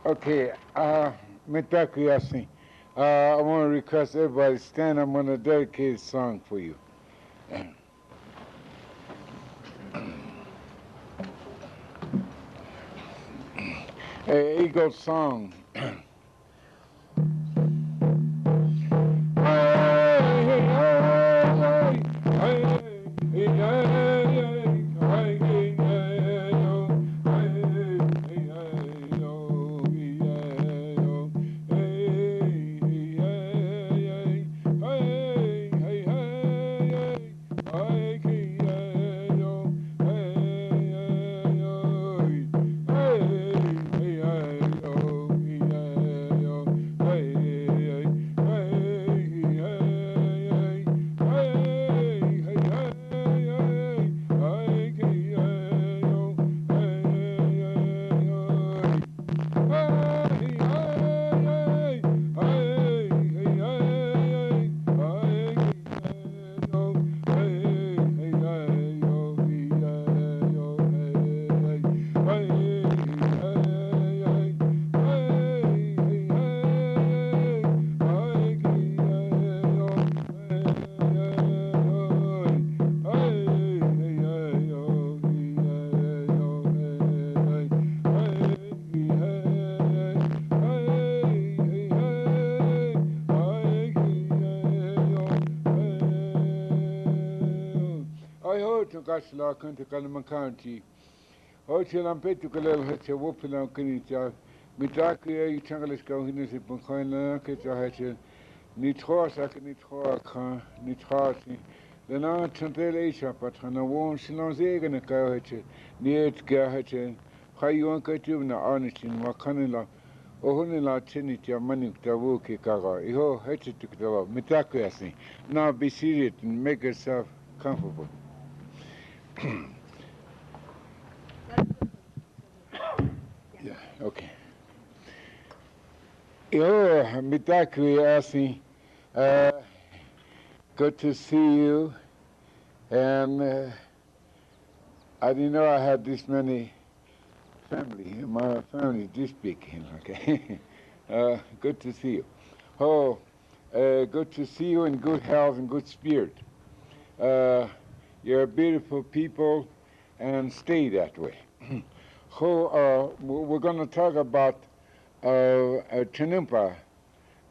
Okay, Mitakuyasi. I want to request everybody stand. I'm going to dedicate a song for you. Eagle song. Tukashla kunti kalamakanti. Hochilam petukalel hacha wopilam kunita. Mitaki a changalis kauhinis ipunkoina kecha hacha. Nitros nitro nitrasi. Lena chantele isha patrana won silon zegana kauhacha. Niet gahacha. Hayuan katubna arnishin wakanila. Ohunila chinitia manik tavuki kaga. Iho hacha tukdava. Mitaki. Now be seated and make yourself comfortable. Yeah, okay. Yo, Mitakui Asi, good to see you. And I didn't know I had this many family. My family this big. Okay. Good to see you. Oh, good to see you in good health and good spirit. You're beautiful people, and stay that way. We're going to talk about Chanumpa,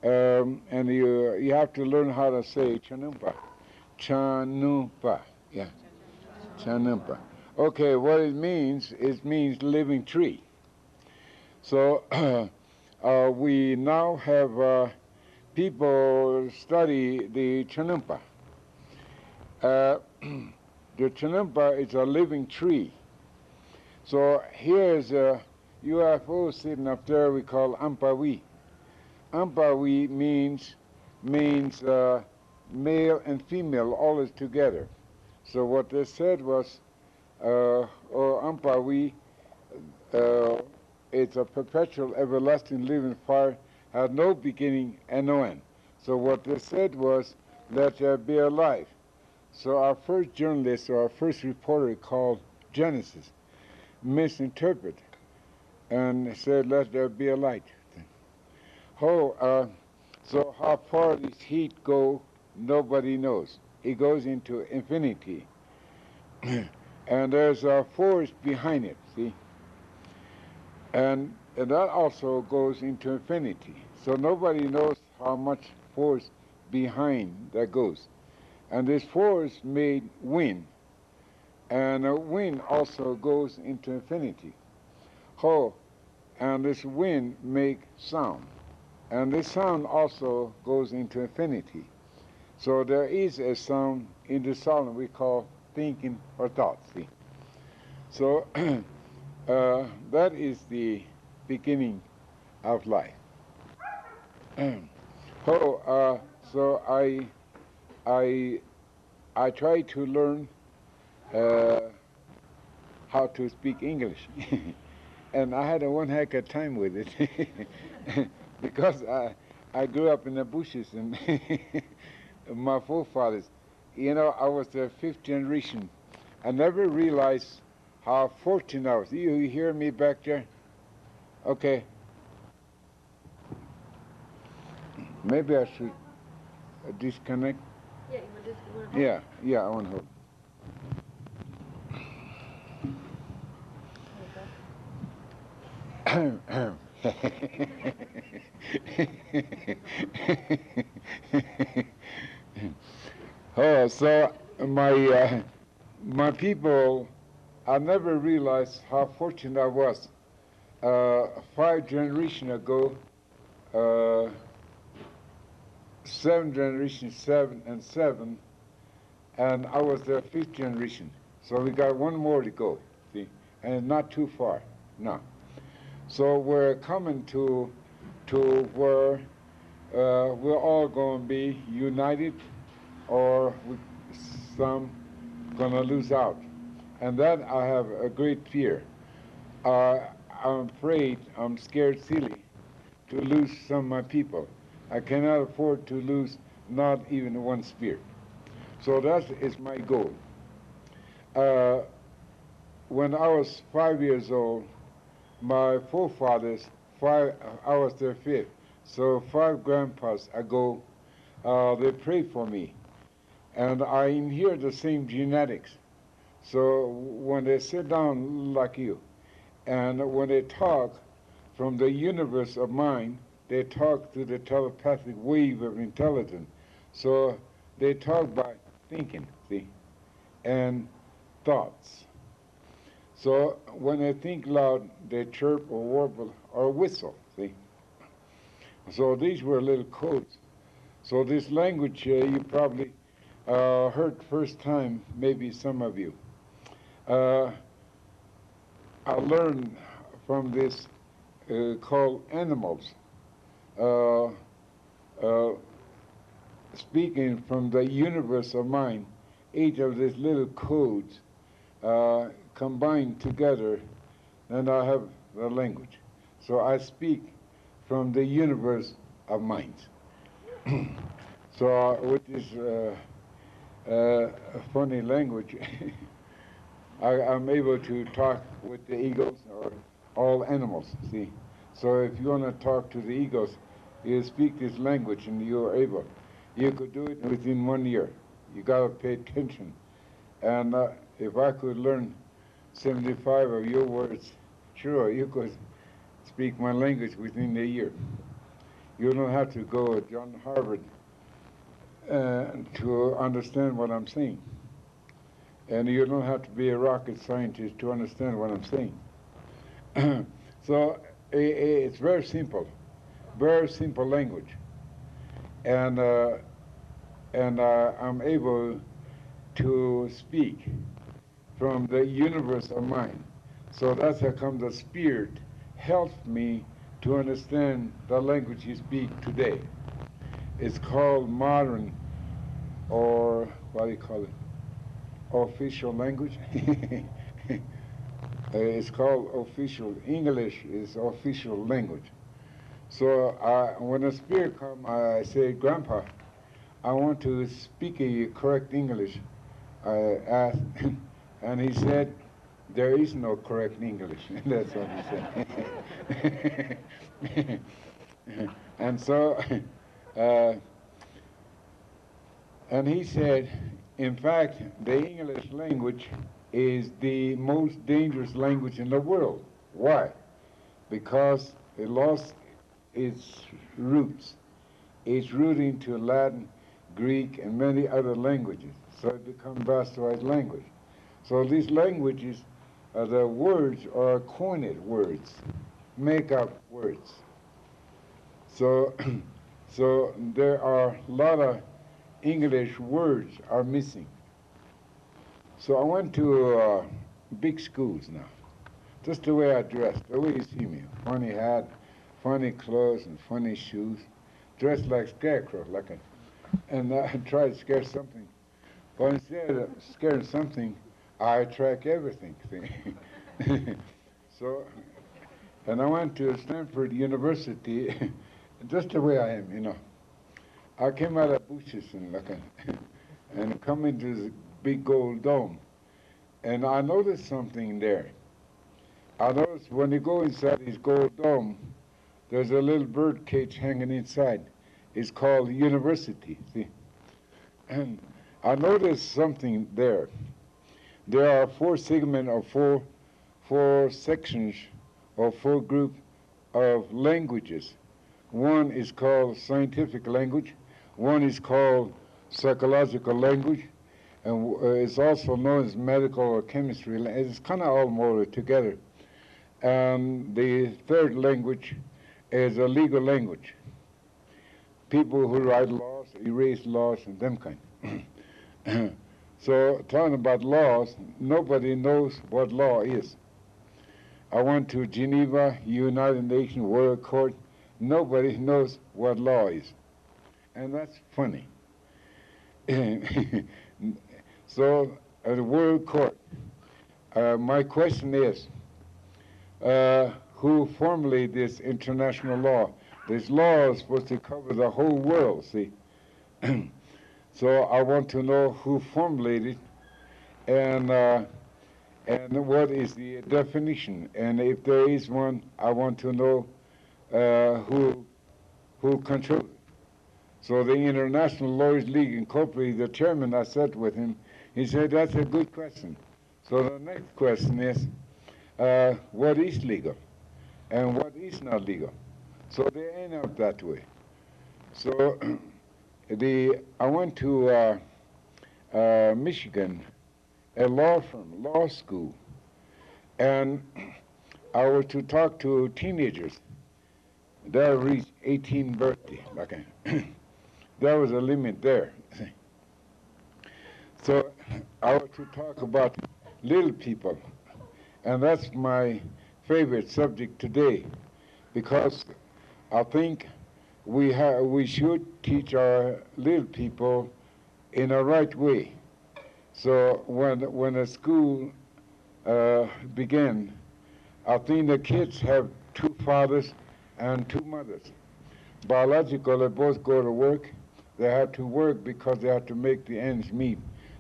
and you have to learn how to say Chanumpa. Chanumpa, yeah, Chanumpa. Okay, what it means living tree. So we now have people study the Chanumpa. The Chanumpa is a living tree. So here's a UFO sitting up there we call Ampawi. Ampawi means male and female all is together. So what they said was, Ampawi, it's a perpetual, everlasting, living fire, has no beginning and no end. So what they said was, let there be a life. So our first journalist or our first reporter called Genesis misinterpreted and said, let there be a light. So how far this heat go, nobody knows. It goes into infinity. And there's a force behind it, see? And that also goes into infinity. So nobody knows how much force behind that goes. And this force made wind. And the wind also goes into infinity. And this wind make sound. And this sound also goes into infinity. So there is a sound in the sound we call thinking or thought, see? So that is the beginning of life. So I try to learn how to speak English. And I had a one heck of time with it because I grew up in the bushes and my forefathers, I was the fifth generation. I never realized how fortunate I was. You hear me back there? Okay. Maybe I should disconnect. Yeah, you want to hold? Yeah, I want to hold. Oh, so my people, I never realized how fortunate I was. 5 generations ago, uh, 7 generations, 7 and 7, and I was the 5th generation. So we got one more to go, see, and not too far, no. So we're coming to where we're all going to be united, or some going to lose out. And that I have a great fear. I'm afraid, I'm scared silly to lose some of my people. I cannot afford to lose not even one spirit. So that is my goal. Uh, when I was 5 years old, my forefathers, I was their fifth. So 5 grandpas ago, they prayed for me. And I inherit the same genetics. So when they sit down like you, and when they talk from the universe of mind, they talk through the telepathic wave of intelligence. So they talk by thinking, see, and thoughts. So when they think loud, they chirp or warble or whistle, see. So these were little codes. So this language you probably heard first time, maybe some of you. I learned from this called animals, uh, uh, speaking from the universe of mind. Each of these little codes combined together, and I have the language. So I speak from the universe of minds. So with this funny language, I'm able to talk with the eagles or all animals, see. So if you want to talk to the eagles, you speak this language and you're able. You could do it within 1 year. You got to pay attention. And if I could learn 75 of your words, sure, you could speak my language within a year. You don't have to go to John Harvard to understand what I'm saying. And you don't have to be a rocket scientist to understand what I'm saying. So it's very simple language. And I'm able to speak from the universe of mind. So that's how come the Spirit helped me to understand the language you speak today. It's called modern, or what do you call it? Official language. It's called official. English is official language. So when a spirit comes, I say, Grandpa, I want to speak a correct English. I asked, and he said, there is no correct English. That's what he said. And so, uh, and he said, in fact, the English language is the most dangerous language in the world. Why? Because it lost its roots. It's rooted into Latin, Greek, and many other languages. So it becomes bastardized language. So these languages, the words are coined words, make-up words. So, so there are a lot of English words are missing. So I went to big schools now. Just the way I dressed, the way you see me. Funny hat, funny clothes, and funny shoes. Dressed like scarecrow, and I tried to scare something. But instead of scaring something, I attract everything. See? So, and I went to Stanford University, just the way I am, you know. I came out of bushes and come into this big gold dome, and I noticed something there. I noticed when you go inside this gold dome, there's a little bird cage hanging inside. is called university. See, and I noticed something there. There are four segments or four sections or four groups of languages. One is called scientific language. One is called psychological language, and it's also known as medical or chemistry. It's kind of all molded together. And the third language is a legal language. People who write laws, erase laws, and them kind. So talking about laws, nobody knows what law is. I went to Geneva, United Nations World Court. Nobody knows what law is. And that's funny. So at the World Court, my question is, who formulated this international law? This law is supposed to cover the whole world, see? So I want to know who formulated it and what is the definition. And if there is one, I want to know who controls it. So the International Lawyers League Incorporated, the chairman, I sat with him, he said, that's a good question. So the next question is, what is legal and what is not legal? So they end up that way. So I went to Michigan, a law firm, law school, and I was to talk to teenagers that reached 18 birthday. Okay. There was a limit there. So I was to talk about little people, and that's my favorite subject today, because I think we should teach our little people in a right way. So when a school began, I think the kids have two fathers and two mothers. Biological, they both go to work. They have to work because they have to make the ends meet,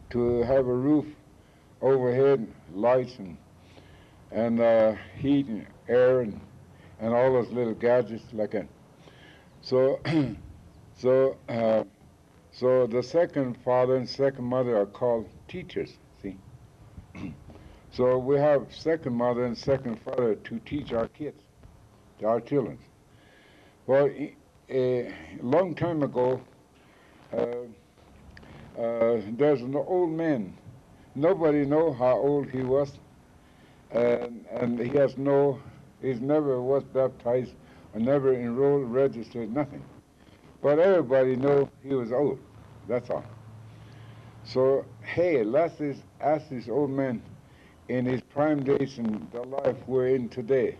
to have a roof overhead, lights and heat and air and all those little gadgets like that. So, so the second father and second mother are called teachers. See, so we have second mother and second father to teach our kids, our children. Well, a long time ago, there's an old man. Nobody know how old he was, and he's never was baptized, or never enrolled, registered, nothing. But everybody know he was old. That's all. So hey, let's ask this old man in his prime days and the life we're in today,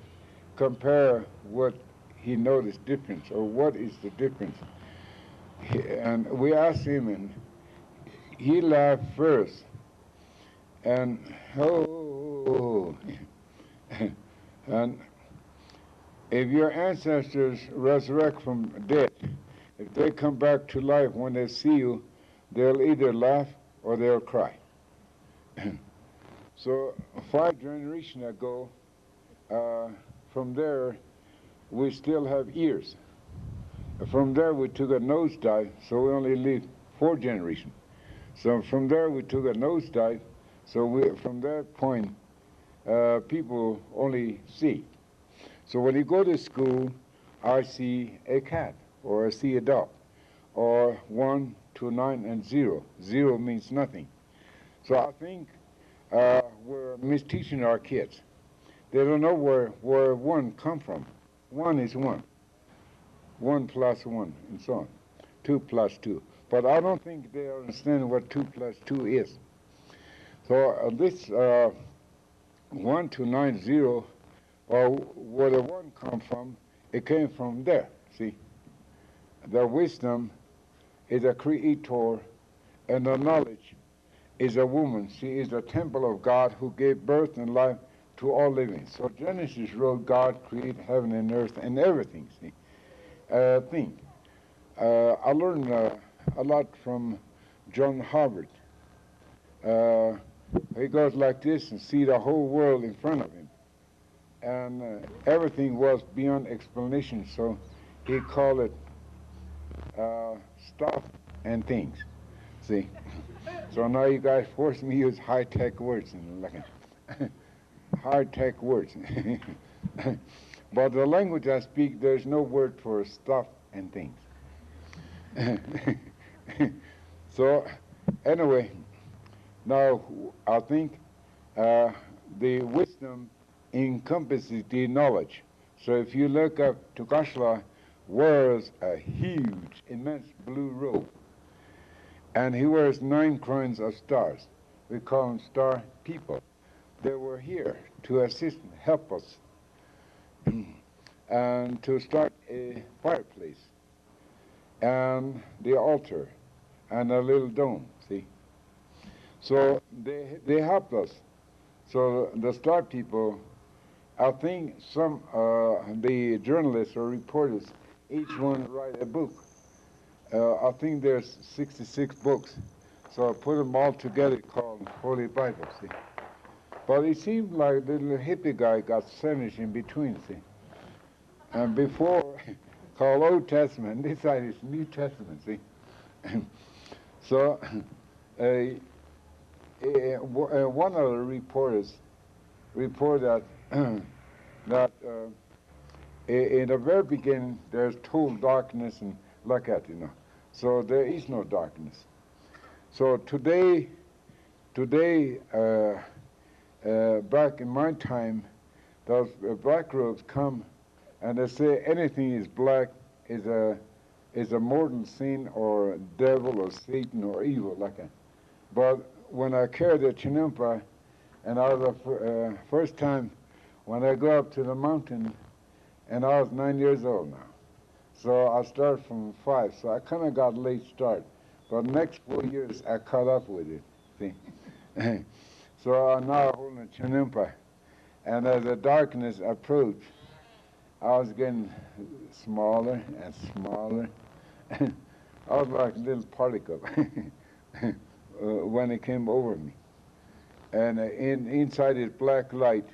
compare what he noticed difference, or what is the difference. And we asked him, and he laughed first. And and if your ancestors resurrect from death, if they come back to life when they see you, they'll either laugh or they'll cry. So 5 generations ago, from there, we still have ears. From there, we took a nosedive, so we only live 4 generations. So from there, we took a nosedive, so from that point, people only see. So when you go to school, I see a cat, or I see a dog, or 1 to 9 and 0. 0 means nothing. So I think we're misteaching our kids. They don't know where 1 come from. 1 is 1. 1 plus 1, and so on. 2 plus 2. But I don't think they understand what 2 plus 2 is. So this 1 to 9, 0, or where the 1 come from, it came from there, see? The wisdom is a creator, and the knowledge is a woman. She is the temple of God who gave birth and life to all living. So Genesis wrote God created heaven and earth and everything, see? I learned a lot from John Harvard. He goes like this and see the whole world in front of him. And everything was beyond explanation, so he called it stuff and things. See? So now you guys force me to use high-tech words. High-tech words. But the language I speak, there's no word for stuff and things. So, anyway, now I think the wisdom encompasses the knowledge. So if you look up, Tukashla wears a huge, immense blue robe, and he wears 9 crowns of stars. We call them star people. They were here to assist and help us and to start a fireplace and the altar and a little dome, see? So they helped us. So the star people, I think some the journalists or reporters, each one write a book. I think there's 66 books. So I put them all together called Holy Bible, see? But it seemed like the little hippie guy got sandwiched in between, see? And before, called Old Testament, this side is New Testament, see? So one of the reporters reported that that in the very beginning there's total darkness and like that, you know. So there is no darkness. So today, back in my time, those black robes come and they say anything is black is a mortal sin or devil or Satan or evil like that. But when I carried the chinampa, and I was the first time when I go up to the mountain, and I was 9 years old now. So I started from 5, so I kind of got a late start. But the next 4 years, I caught up with it, see. So I'm now holding a chinampa, and as the darkness approached, I was getting smaller and smaller. I was like a little particle when it came over me. And inside this black light,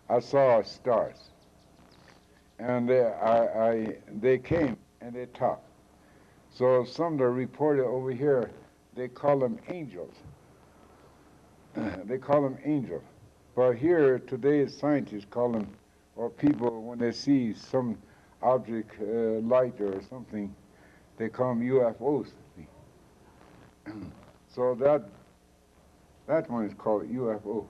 I saw stars. And they came and they talked. So some of the reporter over here, they call them angels. They call them angels. But here, today's scientists call them, or people, when they see some object, light or something, they call them UFOs. So that one is called UFO.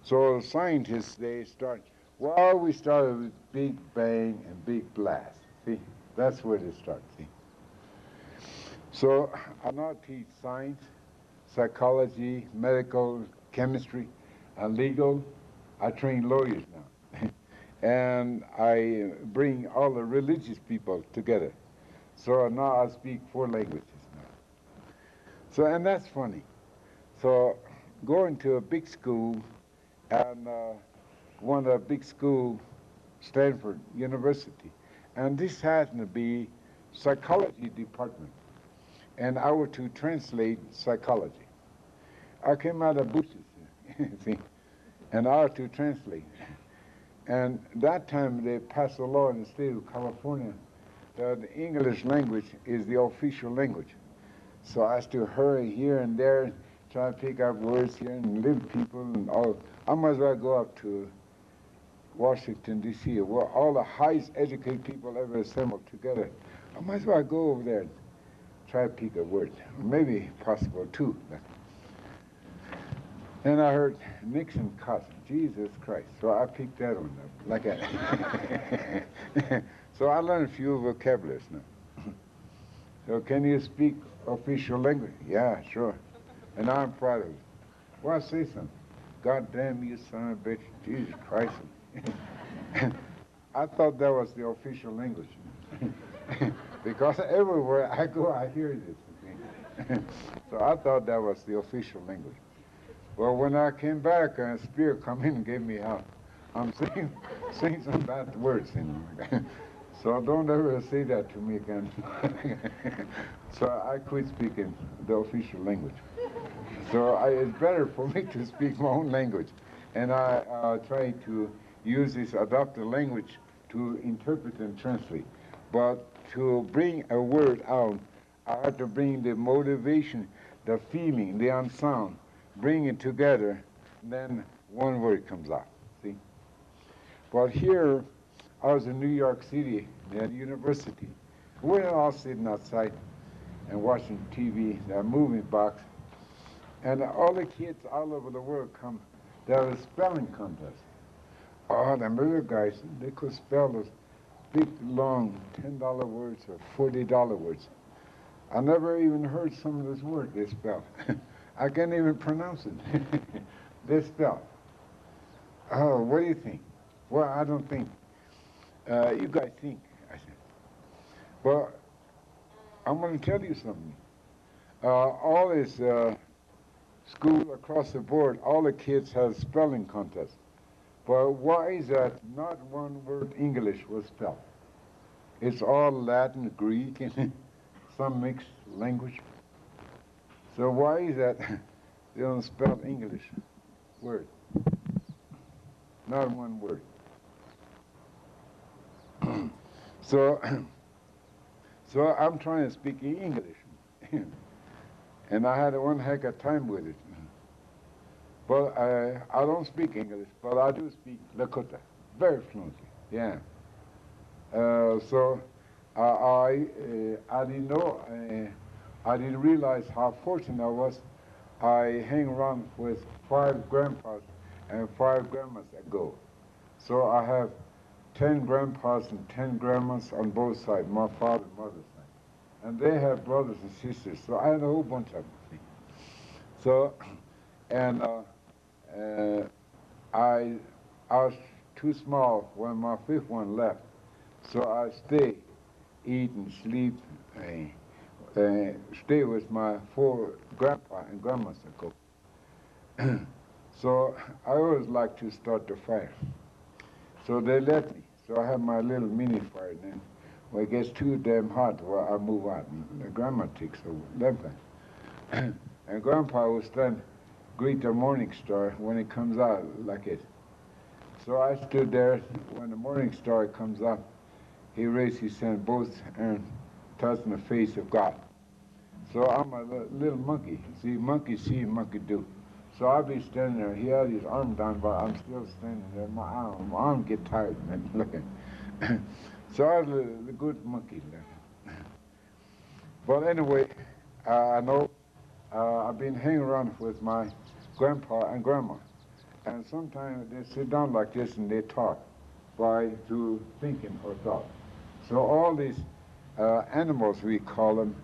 So scientists, they start, well, we started with Big Bang and Big Blast. See, that's where they start, see. So I now teach science, psychology, medical, chemistry, legal. I train lawyers now. And I bring all the religious people together. So now I speak 4 languages now. So, and that's funny. So going to a big school, and one of the big school, Stanford University, and this happened to be psychology department, and I were to translate psychology. I came out of bushes, see, and I were to translate. And that time they passed a law in the state of California that the English language is the official language. So I had to hurry here and there, try to pick up words here and live people and all. I might as well go up to Washington, D.C., where all the highest educated people ever assembled together. I might as well go over there and try to pick a word. Maybe possible, too. Then I heard Nixon cuss, Jesus Christ. So I picked that one up, like that. So I learned a few vocabularies now. So can you speak official language? Yeah, sure. And I'm proud of it. Well, say something. God damn you, son of a bitch. Jesus Christ. I thought that was the official language. Because everywhere I go, I hear this. So I thought that was the official language. Well, when I came back, a spirit come in and gave me help. I'm saying some bad words. So don't ever say that to me again. So I quit speaking the official language. So it's better for me to speak my own language. And I try to use this adopted language to interpret and translate. But to bring a word out, I have to bring the motivation, the feeling, the unsound, bring it together, then one word comes out. See? But here, I was in New York City at university. We were all sitting outside and watching TV, a movie box, and all the kids all over the world come. There was a spelling contest. Oh, the little guys, they could spell those big, long $10 words or $40 words. I never even heard some of those words they spell. I can't even pronounce it. They spell. Oh, what do you think? Well, I don't think. You guys think, I said. Well, I'm going to tell you something. All this school across the board, all the kids have spelling contests. But why is that not one word English was spelled? It's all Latin, Greek, and some mixed language. So why is that they don't spell English word? Not one word. So I'm trying to speak English. And I had one heck of a time with it. But I don't speak English, but I do speak Lakota very fluently. Yeah. So I didn't know, I didn't realize how fortunate I was. I hang around with 5 grandpas and 5 grandmas ago. So I have 10 grandpas and 10 grandmas on both sides, my father and mother's side. And they have brothers and sisters, so I had a whole bunch of them. So, and I was too small when my 5th one left. So I stay, eat and sleep, stay with my 4 grandpa and grandmas ago. So I always like to start the fire. So they let me. So I have my little mini fire. And then when it gets too damn hot, well, I move out. And the grandma takes over. That time. And Grandpa will stand, greet the morning star when it comes out like it. So I stood there. When the morning star comes up, he raised his hand both and touched the face of God. So I'm a little monkey. See, monkey see, monkey do. So I'll be standing there. He had his arm down, but I'm still standing there. My arm get tired, man, looking. So I was the good monkey there. But anyway, I know I've been hanging around with my grandpa and grandma. And sometimes they sit down like this and they talk through thinking or thought. So all these animals, we call them,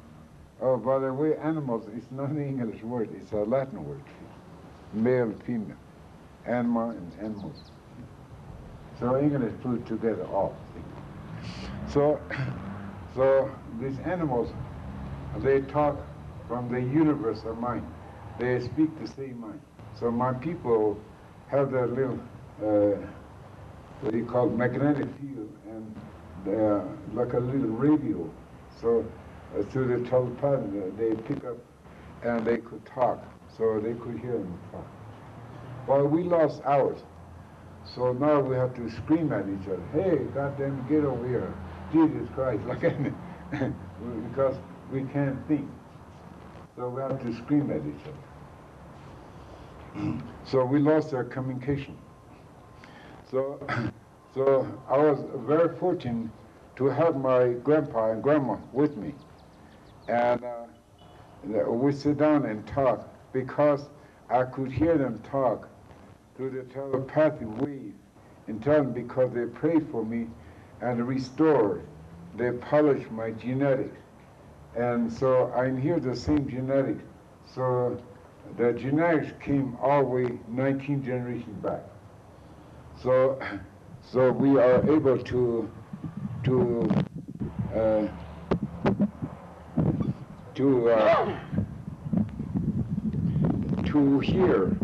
oh, by the way, animals is not an English word, it's a Latin word. Male, female, animal and animals. So English put together all. So these animals, they talk from the universe of mind. They speak the same mind. So my people have their little, what do you call it, magnetic field, and they're like a little radio. So through the telepathy, they pick up and they could talk. So they could hear them talk. Well, we lost ours. So now we have to scream at each other. Hey, goddamn, get over here. Jesus Christ, like that. Because we can't think. So we have to scream at each other. So we lost our communication. So I was very fortunate to have my grandpa and grandma with me. And we sit down and talk because I could hear them talk through the telepathic wave and tell them because they prayed for me and restored, they polished my genetics. And so I hear the same genetics. So the genetics came all the way 19 generations back. So we are able to hear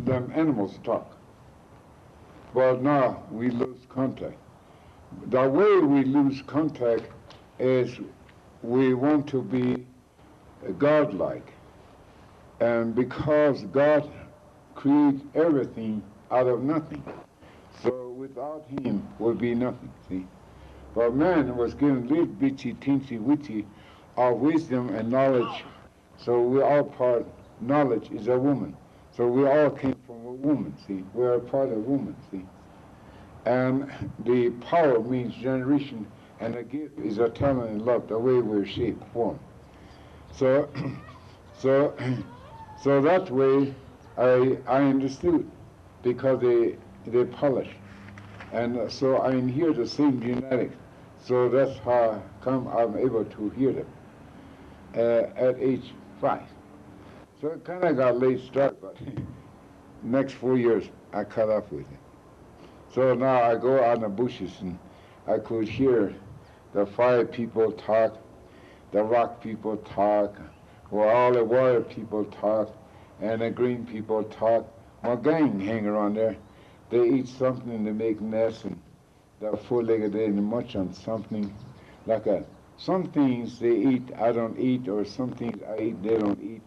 them animals talk. But now we lose contact. The way we lose contact is we want to be God-like. And because God creates everything out of nothing. So without him would be nothing, see? But man was given little bitty, teensy, witty of wisdom and knowledge. So we all part, knowledge is a woman. So we all came from a woman, see. We're a part of woman, see. And the power means generation, and the gift is a talent and love, the way we're shaped, formed. So, so, so that way I understood, because they polish. And so I hear the same genetics. So that's how come I'm able to hear them at age 5. So it kind of got late start, but next 4 years I cut off with it. So now I go out in the bushes and I could hear the fire people talk, the rock people talk, or all the water people talk, and the green people talk. My gang hang around there. They eat something and they make nests, and they're four-legged, they munch on something like that. Some things they eat, I don't eat, or some things I eat, they don't eat,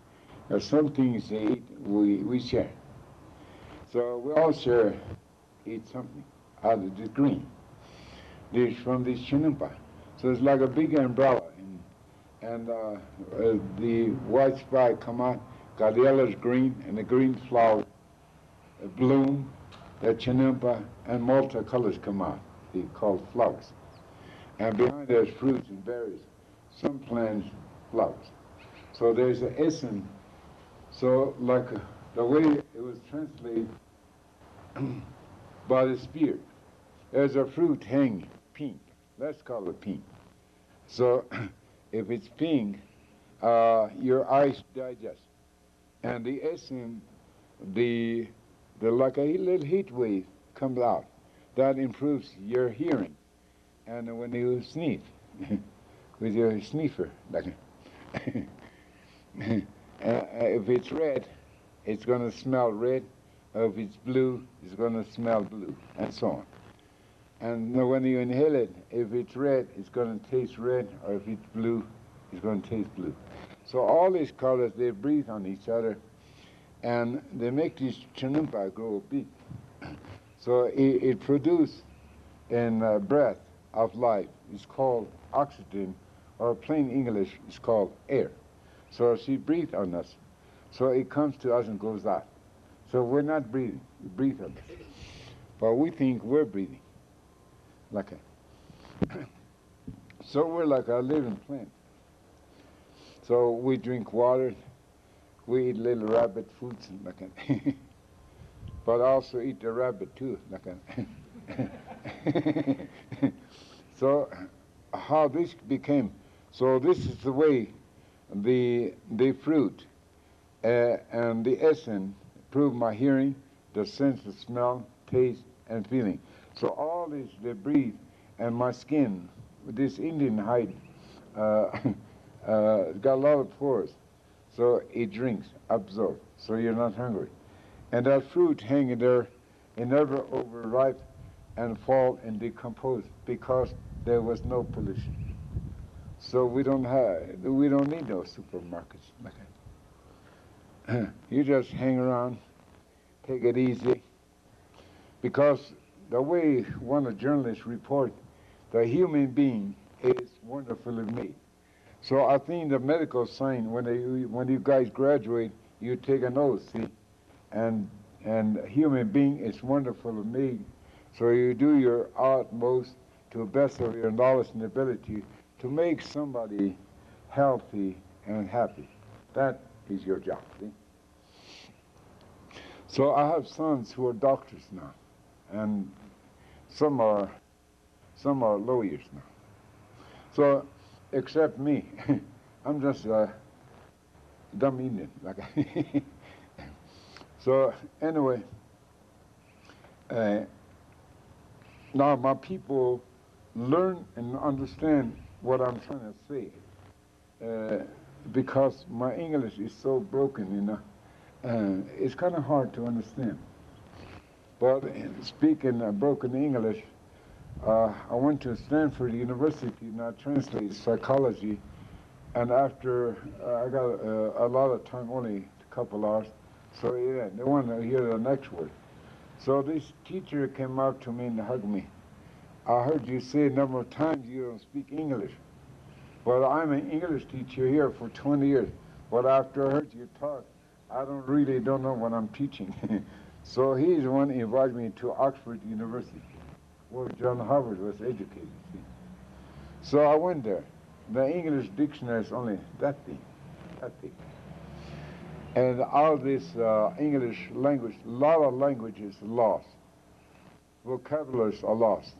or some things they eat, we share. So we all share, eat something out of the green. This from this chinampa. So it's like a big umbrella, and the white spike come out, got the yellows green, and the green flower bloom, the chinampa, and multicolors come out. They're called flowers. And behind there's fruits and berries. Some plants flowers. So there's an essence. So like the way it was translated by the Spirit, there's a fruit hanging, pink. Let's call it pink. So if it's pink, your eyes digest. And the essence, the like a little heat wave comes out. That improves your hearing. And when you sneeze, with your sniffer, like if it's red, it's going to smell red. If it's blue, it's going to smell blue, and so on. And when you inhale it, if it's red, it's going to taste red, or if it's blue, it's going to taste blue. So all these colors, they breathe on each other, and they make this chinampa grow big. So it produces in breath of life. It's called oxygen, or plain English, it's called air. So she breathes on us. So it comes to us and goes out. So we're not breathing, we breathe on us. But we think we're breathing. Like so we're like a living plant. So we drink water, we eat little rabbit foods, like that. But also eat the rabbit too, like that. So how this became, so this is the way the fruit and the essence improve my hearing, the sense of smell, taste, and feeling. So all this, they breathe, and my skin, with this Indian hide, got a lot of pores. So it drinks, absorbs, so you're not hungry. And that fruit hanging there, it never overripe and fall and decompose because there was no pollution. So we don't need those supermarkets. You just hang around, take it easy, because the way one of the journalists report, the human being is wonderfully made. So I think the medical science, when you guys graduate, you take an oath, see, and human being is wonderfully made. So you do your utmost to the best of your knowledge and ability to make somebody healthy and happy. That is your job, see? So I have sons who are doctors now, and some are lawyers now. So, except me, I'm just a dumb Indian. Like so anyway, now my people learn and understand what I'm trying to say, because my English is so broken, you know. It's kind of hard to understand. But speaking broken English, I went to Stanford University and I translated psychology. And after I got a lot of time, only a couple hours, so yeah, they wanted to hear the next word. So this teacher came up to me and hugged me. I heard you say a number of times you don't speak English. Well, I'm an English teacher here for 20 years. But after I heard you talk, I don't know what I'm teaching. So he's the one who invited me to Oxford University, where John Harvard was educated. See? So I went there. The English dictionary is only that big, that big. And all this English language, a lot of languages are lost. Vocabularies are lost.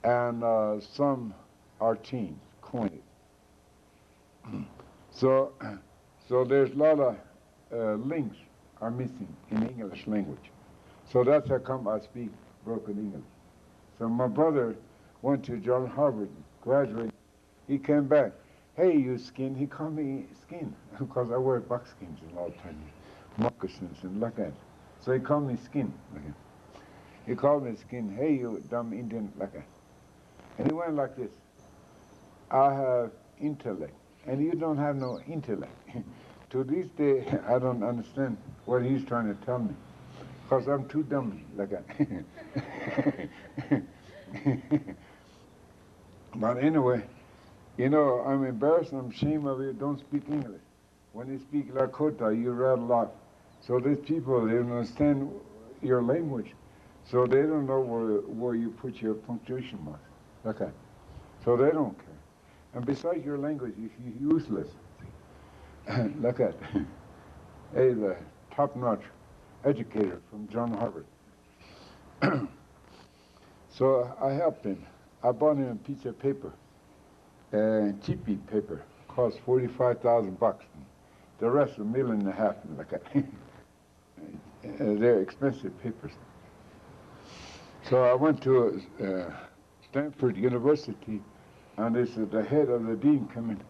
And some are changed, coined. So there's a lot of links are missing in English language. So that's how come I speak broken English. So my brother went to John Harvard, graduated. He came back. Hey, you Skin. He called me Skin because I wear buckskins a lot of times, moccasins and like that. So he called me Skin. He called me Skin. Hey, you dumb Indian, like that. And he went like this. I have intellect, and you don't have no intellect. To this day, I don't understand what he's trying to tell me, because I'm too dumb like that. But anyway, you know, I'm embarrassed and I'm ashamed of it. Don't speak English. When you speak Lakota, you rattle off. So these people, they don't understand your language, so they don't know where you put your punctuation marks. Okay. So they don't care. And besides your language, you're useless. Look at hey, the top-notch educator from John Harvard. So I helped him. I bought him a piece of paper, cheapy paper, cost $45,000. The rest $1.5 million. Like that. They're expensive papers. So I went to Stanford University, and they said, the head of the dean come in.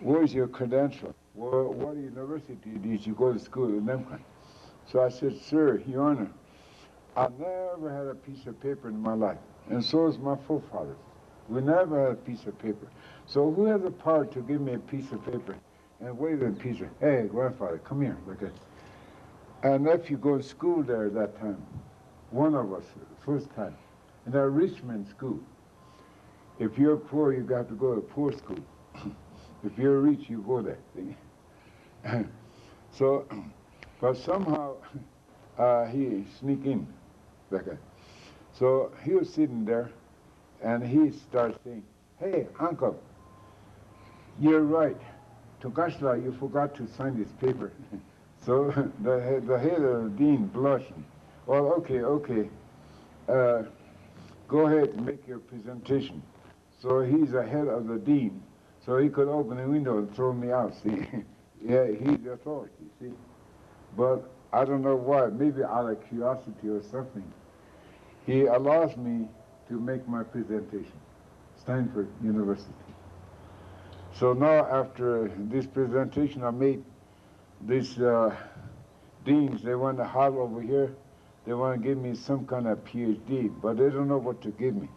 Where's your credential? What university did you go to school in them kind? So I said, sir, Your Honor, I never had a piece of paper in my life, and so is my forefathers. We never had a piece of paper. So who has the power to give me a piece of paper and wave a piece of, hey, grandfather, come here, look at. And if you go to school there at that time, one of us, first time, in a Richmond school, if you're poor, you got to go to poor school. If you're rich, you go there. So, but somehow he sneaked in. So he was sitting there, and he starts saying, hey, uncle, you're right. Tokashla, you forgot to sign this paper. So the head of the dean blushed. Well, okay. Go ahead and make your presentation. So he's the head of the dean. So he could open the window and throw me out, see? Yeah, he's the authority, see? But I don't know why, maybe out of curiosity or something, he allows me to make my presentation, Stanford University. So now after this presentation I made, these deans, they want to haul over here, they want to give me some kind of PhD, but they don't know what to give me.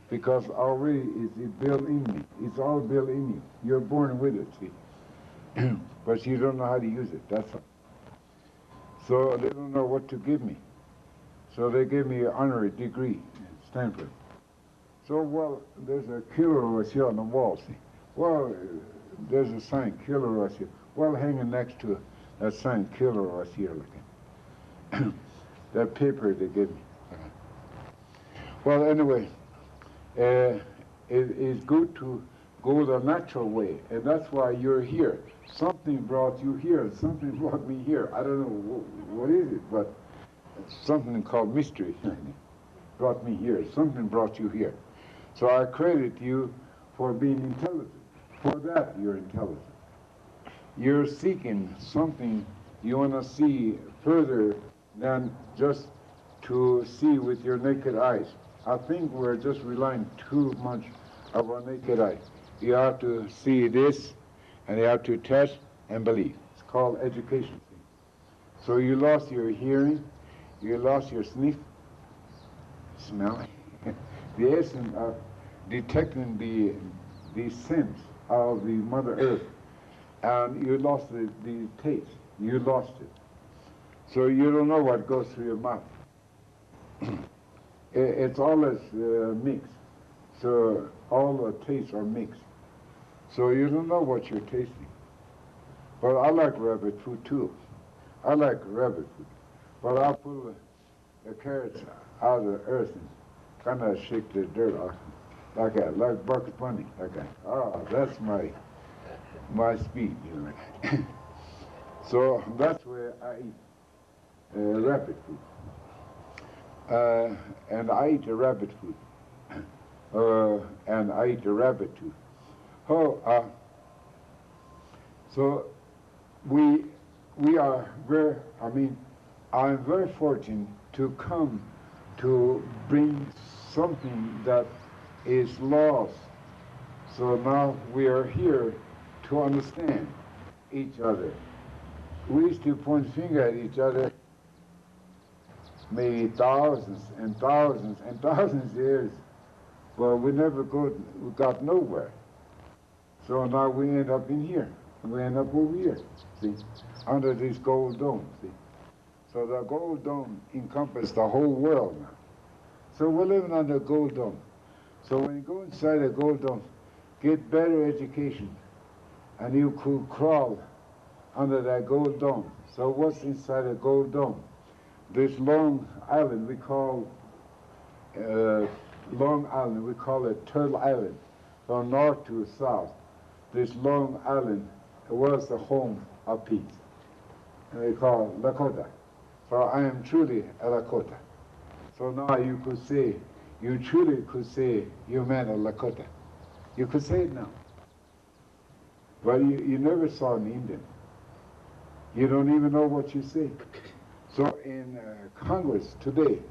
Because already it's built in me. It's all built in you. You're born with it, see. But you don't know how to use it, that's all. So they don't know what to give me. So they gave me an honorary degree at Stanford. So, well, there's a killer here on the wall, see. Well, there's a sign, killer here. Well, hanging next to that sign, killer here, like that paper they gave me. Well, anyway, it is good to go the natural way, and that's why you're here. Something brought you here, something brought me here. I don't know what is it, but it's something called mystery brought me here. Something brought you here. So I credit you for being intelligent. For that, you're intelligent. You're seeking something you want to see further than just to see with your naked eyes. I think we're just relying too much of our naked eye. You have to see this, and you have to test and believe. It's called education. So you lost your hearing, you lost your sniff, smell, the essence of detecting the sense of the Mother Earth, and you lost the taste. You lost it. So you don't know what goes through your mouth. It's always mixed. So all the tastes are mixed. So you don't know what you're tasting. But I like rabbit food too. I like rabbit food. But I pull the carrots out of the earth and kind of shake the dirt off like that, like Bugs Bunny, like that. Ah, that's my speed, you know. So that's where I eat rabbit food. And I eat the rabbit food. And I eat the rabbit too. Oh, so we are very, I'm very fortunate to come to bring something that is lost. So now we are here to understand each other. We used to point finger at each other maybe thousands and thousands and thousands of years, but we got nowhere. So now we end up in here. We end up over here, see, under this gold dome, see. So the gold dome encompasses the whole world now. So we're living under a gold dome. So when you go inside a gold dome, get better education, and you could crawl under that gold dome. So what's inside a gold dome? This long island we call it Turtle Island, from north to south. This long island was the home of peace, and they call it Lakota. So I am truly a Lakota. So now you truly could say you met a Lakota. You could say it now. But you never saw an Indian. You don't even know what you say. So in Congress today,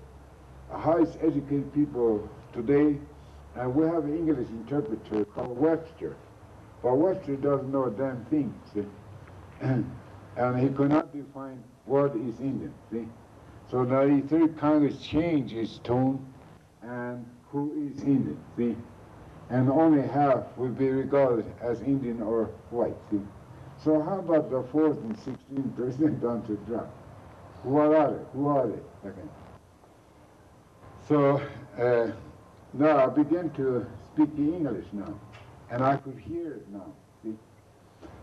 the highest educated people today, and we have an English interpreter called Webster. But Webster doesn't know a damn thing, see? And he could not define what is Indian, see? So now the third Congress changed its tone, and who is Indian, see? And only half will be regarded as Indian or white, see? So how about the 4th and 16% down to drop? Who are they? Who are they? Okay. So now I began to speak the English now, and I could hear it now, see?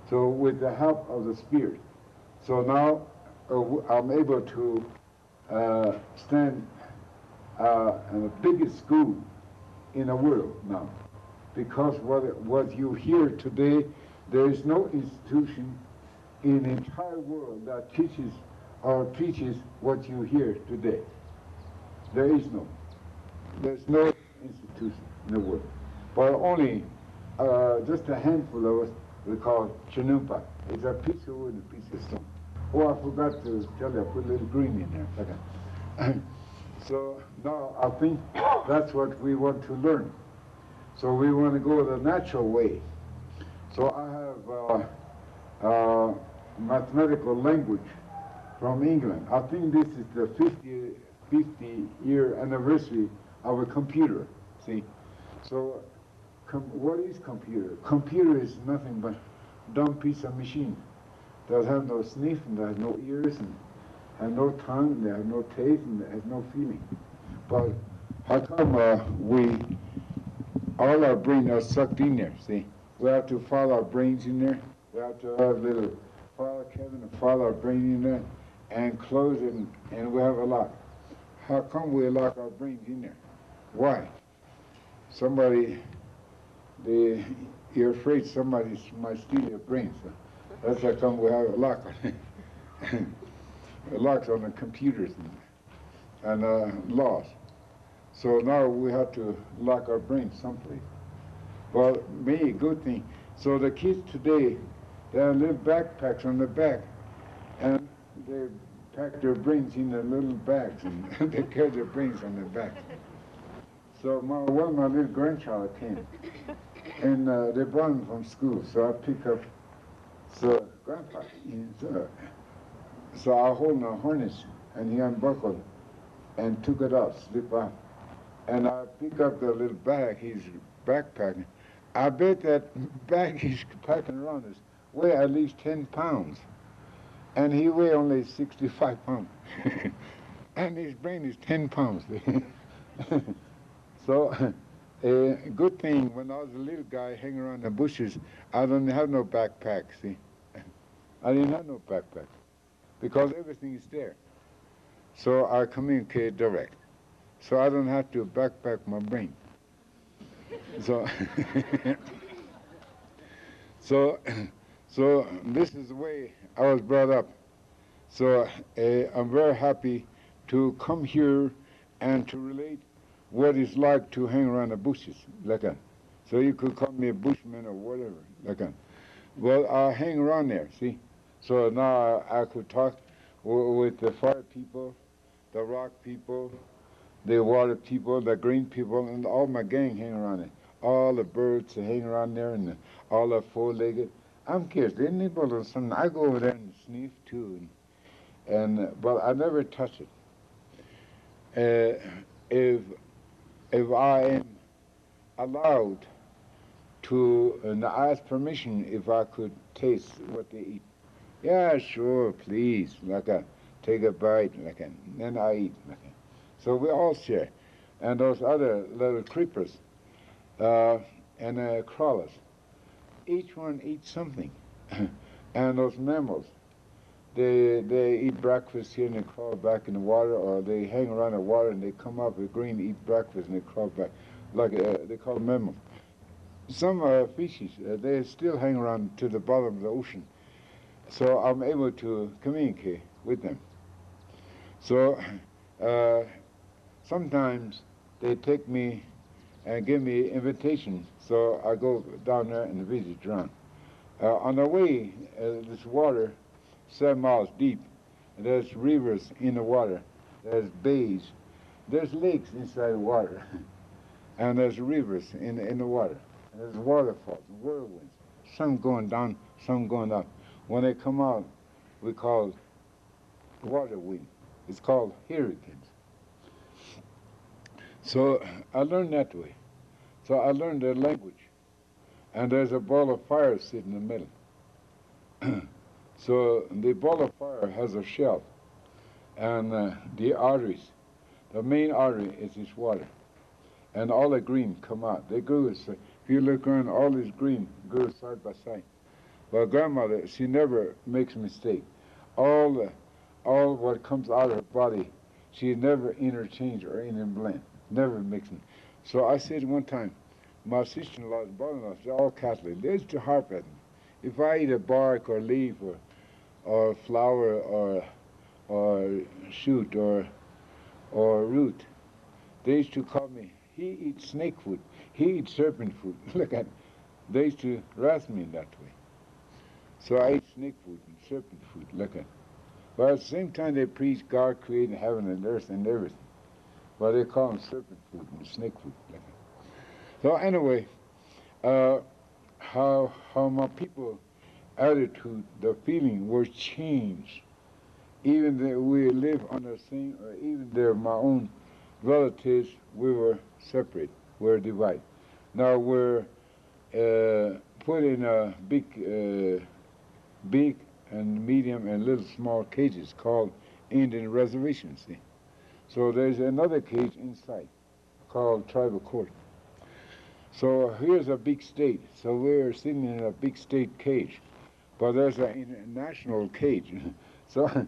So with the help of the Spirit. So now I'm able to stand in the biggest school in the world now. Because what you hear today, there is no institution in the entire world that teaches or preaches what you hear today. There is no. There's no institution in the world. But only just a handful of us we call Chinumpa. It's a piece of wood and a piece of stone. Oh, I forgot to tell you, I put a little green in there. Okay. So now I think that's what we want to learn. So we want to go the natural way. So I have mathematical language from England. I think this is the 50-year anniversary of a computer, see? So what is computer? Computer is nothing but a dumb piece of machine that has no sniff, and that has no ears, and has no tongue, and that has no taste, and that has no feeling. But how come all our brains are sucked in there, see? We have to file our brains in there. We have to have a little file cabinet and file our brain in there and close it, and we have a lock. How come we lock our brains in there? Why? You're afraid somebody might steal your brains. So that's how come we have a lock on it. Locks on the computers and laws. So now we have to lock our brains someplace. Well, maybe a good thing. So the kids today, they have little backpacks on the back, and they pack their brains in their little bags, and they carry their brains on their back. So my little grandchild came, and they brought him from school. So I pick up, so Grandpa, so I hold my harness, and he unbuckled and took it out, slip out. And I pick up the little bag he's backpacking. I bet that bag he's packing around is weigh at least 10 pounds. And he weigh only 65 pounds. And his brain is 10 pounds. So, a good thing when I was a little guy hanging around the bushes, I didn't have no backpack, see. I didn't have no backpack because everything is there. So I communicate direct. So I don't have to backpack my brain. So, so, so this is the way I was brought up. So I'm very happy to come here and to relate what it's like to hang around the bushes, like that. So you could call me a bushman or whatever, like that. Well, I hang around there, see? So now I could talk with the fire people, the rock people, the water people, the green people, and all my gang hang around it. All the birds hang around there, and all the four-legged. I'm curious, they nibble on something. I go over there and sniff too, but I never touch it. If I am allowed to, and I ask permission if I could taste what they eat. Yeah, sure, please. Like take a bite, like then I eat, like So we all share. And those other little creepers and crawlers, each one eats something. And those mammals, they eat breakfast here and they crawl back in the water, or they hang around the water and they come up with green, eat breakfast and they crawl back, like they call them mammals. Some species, they still hang around to the bottom of the ocean, so I'm able to communicate with them. So sometimes they take me and give me invitation, so I go down there and visit around. On the way, this water, 7 miles deep, and there's rivers in the water, there's bays, there's lakes inside the water, and there's rivers in the water, and there's waterfalls, whirlwinds, some going down, some going up. When they come out, we call water wind. It's called hurricanes. So I learned that way. So I learned their language. And there's a ball of fire sitting in the middle. So the ball of fire has a shell, and the arteries, the main artery is this water, and all the green come out. They grew, if you look around, all this green grew side by side. But grandmother, she never makes a mistake. All what comes out of her body, she never interchange or even blend, never mixing. So I said one time, my sister-in-law and brother-in-law, they're all Catholic. They used to harp at me. If I eat a bark or leaf or flower or shoot or root, they used to call me, he eats snake food, he eats serpent food. Look at, they used to wrath me in that way. So I ate snake food and serpent food, look at. But at the same time they preach God created heaven and earth and everything. But they call them serpent food and snake food, look at. So anyway, how my people attitude, the feeling was changed. Even though we live on the same, or even though my own relatives, we were separate, we were divided. Now we're put in a big and medium and little small cages called Indian reservations. See? So there's another cage inside called tribal court. So here's a big state. So we're sitting in a big state cage, but there's a national cage. So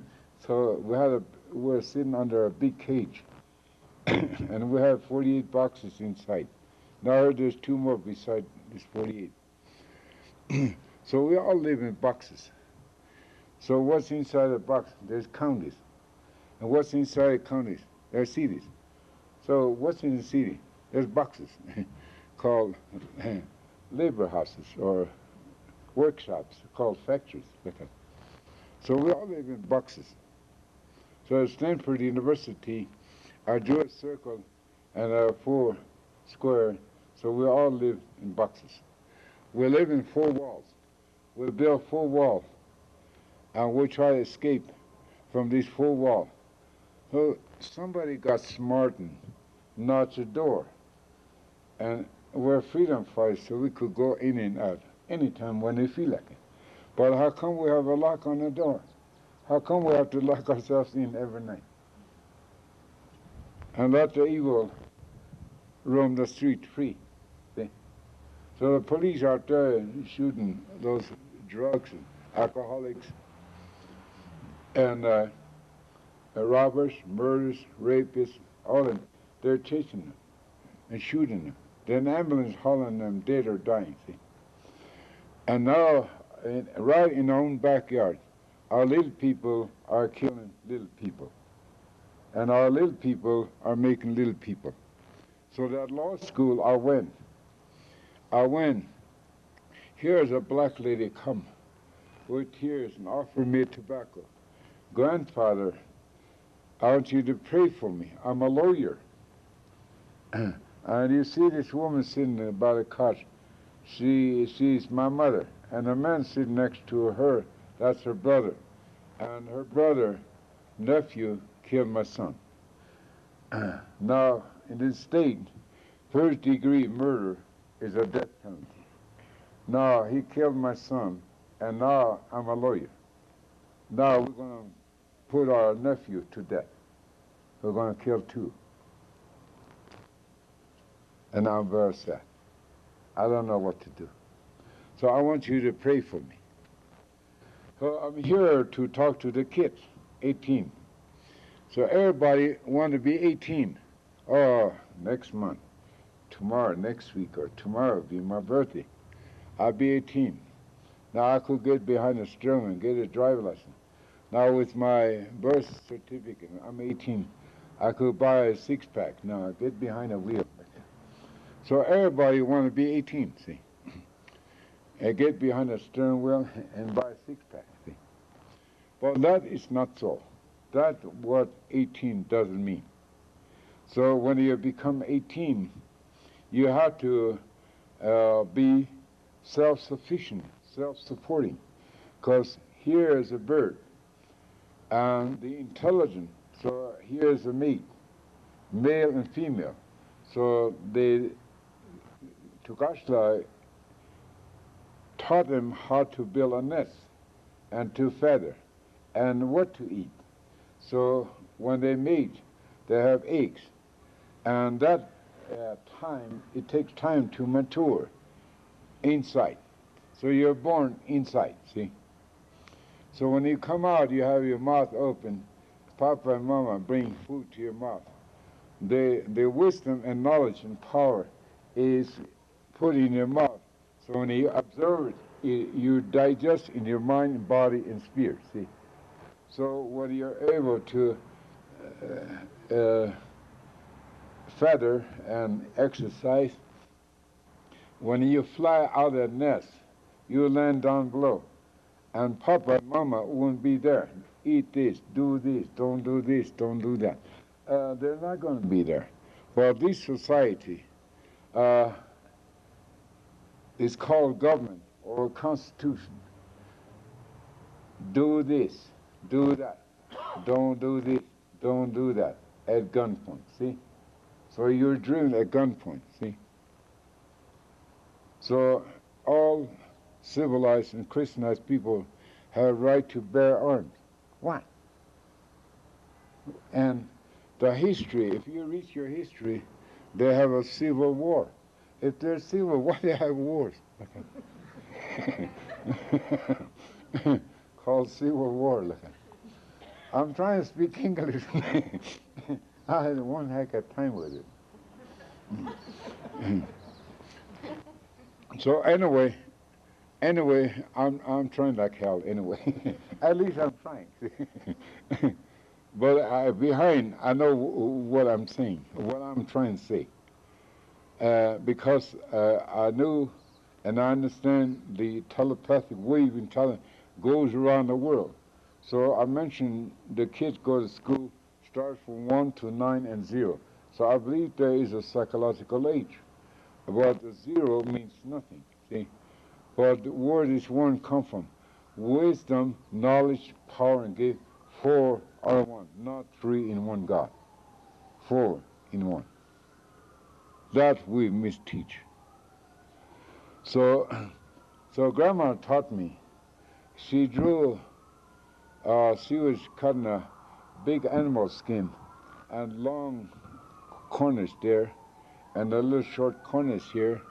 we're sitting under a big cage, and we have 48 boxes inside. Now there's 2 more beside this 48. So we all live in boxes. So what's inside the box? There's counties. And what's inside the counties? There's cities. So what's in the city? There's boxes called labor houses or workshops called factories. So we all live in boxes. So at Stanford University, I drew a circle and a 4 square, so we all live in boxes. We live in 4 walls. We build 4 walls, and we try to escape from these 4 walls. So somebody got smart and notched a door, and we're freedom fighters, so we could go in and out anytime when we feel like it. But how come we have a lock on the door? How come we have to lock ourselves in every night? And let the evil roam the street free. See? So the police out there shooting those drugs and alcoholics and robbers, murders, rapists, all of them. They're chasing them and shooting them. Then ambulance hauling them dead or dying, see? And now, right in our own backyard, our little people are killing little people. And our little people are making little people. So that law school, I went. Here's a black lady come with tears and offered me tobacco. Grandfather, I want you to pray for me. I'm a lawyer. And you see this woman sitting by the cot. She's my mother. And the man sitting next to her, that's her brother. And her brother, nephew, killed my son. Now, in this state, first-degree murder is a death penalty. Now, he killed my son, and now I'm a lawyer. Now we're going to put our nephew to death. We're going to kill two. And I'm very sad. I don't know what to do. So I want you to pray for me. So I'm here to talk to the kids, 18. So everybody want to be 18. Oh, next month, tomorrow, next week, or tomorrow will be my birthday. I'll be 18. Now I could get behind the steering and get a driver's license. Now with my birth certificate, I'm 18. I could buy a six-pack. Now I get behind a wheel. So everybody want to be 18, see. I get behind the steering wheel and buy a six-pack, see. But that is not so. That's what 18 doesn't mean. So when you become 18, you have to be self-sufficient, self-supporting. Because here is a bird, and the intelligent, so here is a mate, male and female. So Tukashla taught them how to build a nest and to feather and what to eat. So when they mate, they have eggs. And that time, it takes time to mature inside. So you're born inside, see? So when you come out, you have your mouth open. Papa and Mama bring food to your mouth. The wisdom and knowledge and power is put in your mouth. So when you observe it, you digest in your mind, body, and spirit, see? So when you're able to feather and exercise, when you fly out of the nest, you land down below. And Papa and Mama won't be there. Eat this, don't do this, don't do that. They're not going to be there. But this society is called government or constitution. Do this, do that, don't do this, don't do that, at gunpoint, see? So you're driven at gunpoint, see? So all civilized and Christianized people have a right to bear arms. Why? And the history, if you read your history, they have a civil war. If there's civil, why do they have wars? Called civil war. I'm trying to speak English. I had one heck of time with it. So anyway, I'm trying like hell anyway. At least I'm trying. But I know what I'm saying, what I'm trying to say. Because I knew and I understand the telepathic wave in goes around the world. So I mentioned the kids go to school, starts from 1 to 9 and 0. So I believe there is a psychological age. But the 0 means nothing, see? But the word is one come from wisdom, knowledge, power, and gift. 4 are one, not 3 in one God. 4 in one. That we misteach. So Grandma taught me. She drew. She was cutting a big animal skin and long corners there, and the little short corners here,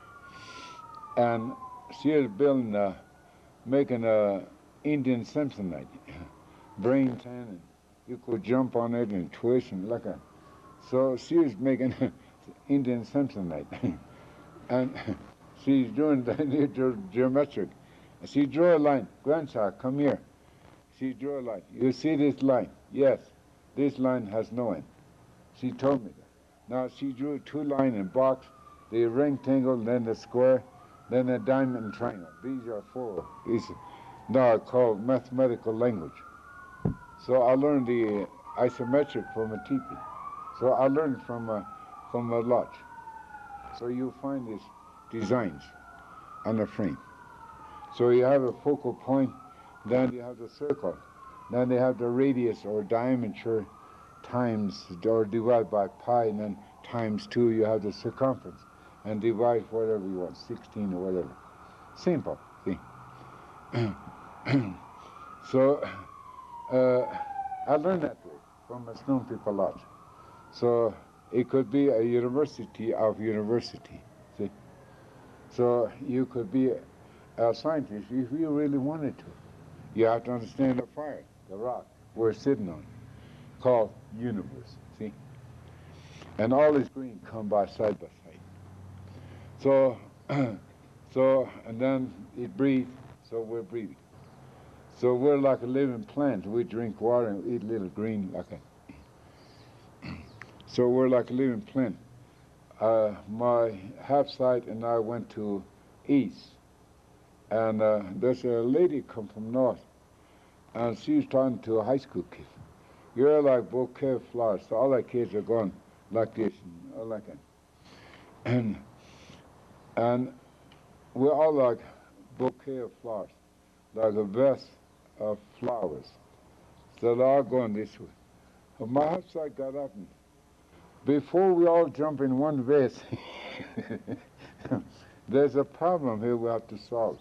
and she is building, making a Indian Samsonite, brain tan, and you could jump on it and twist and like a. So she is making Indian Samsonite, and she's doing the geometric. She drew a line. Grandchild, come here. She drew a line. You see this line? Yes. This line has no end. She told me that. Now she drew two lines in box, the rectangle, then the square, then the diamond and triangle. These are four. These now are called mathematical language. So I learned the isometric from a teepee. So I learned from a lodge. So you find these designs on the frame. So you have a focal point, then you have the circle, then they have the radius or diameter times or divide by pi, and then times 2 you have the circumference, and divide whatever you want, 16 or whatever. Simple, see. So I learned that way from a Stone People Lodge. So it could be a university of university, see. So you could be a scientist if you really wanted to. You have to understand the fire, the rock we're sitting on, called universe, see? And all this green come by side. So, and then it breathes, so we're breathing. So we're like a living plant. We drink water and eat little green like that. So we're like a living plant. My half-side and I went to East, and there's a lady come from North, and she was talking to a high school kid. You're like bouquet of flowers, so all the kids are going like this and all like that. And we're all like bouquet of flowers, like a vase of flowers. So they're all going this way. But my half-side got up, and before we all jump in one vase, there's a problem here we have to solve.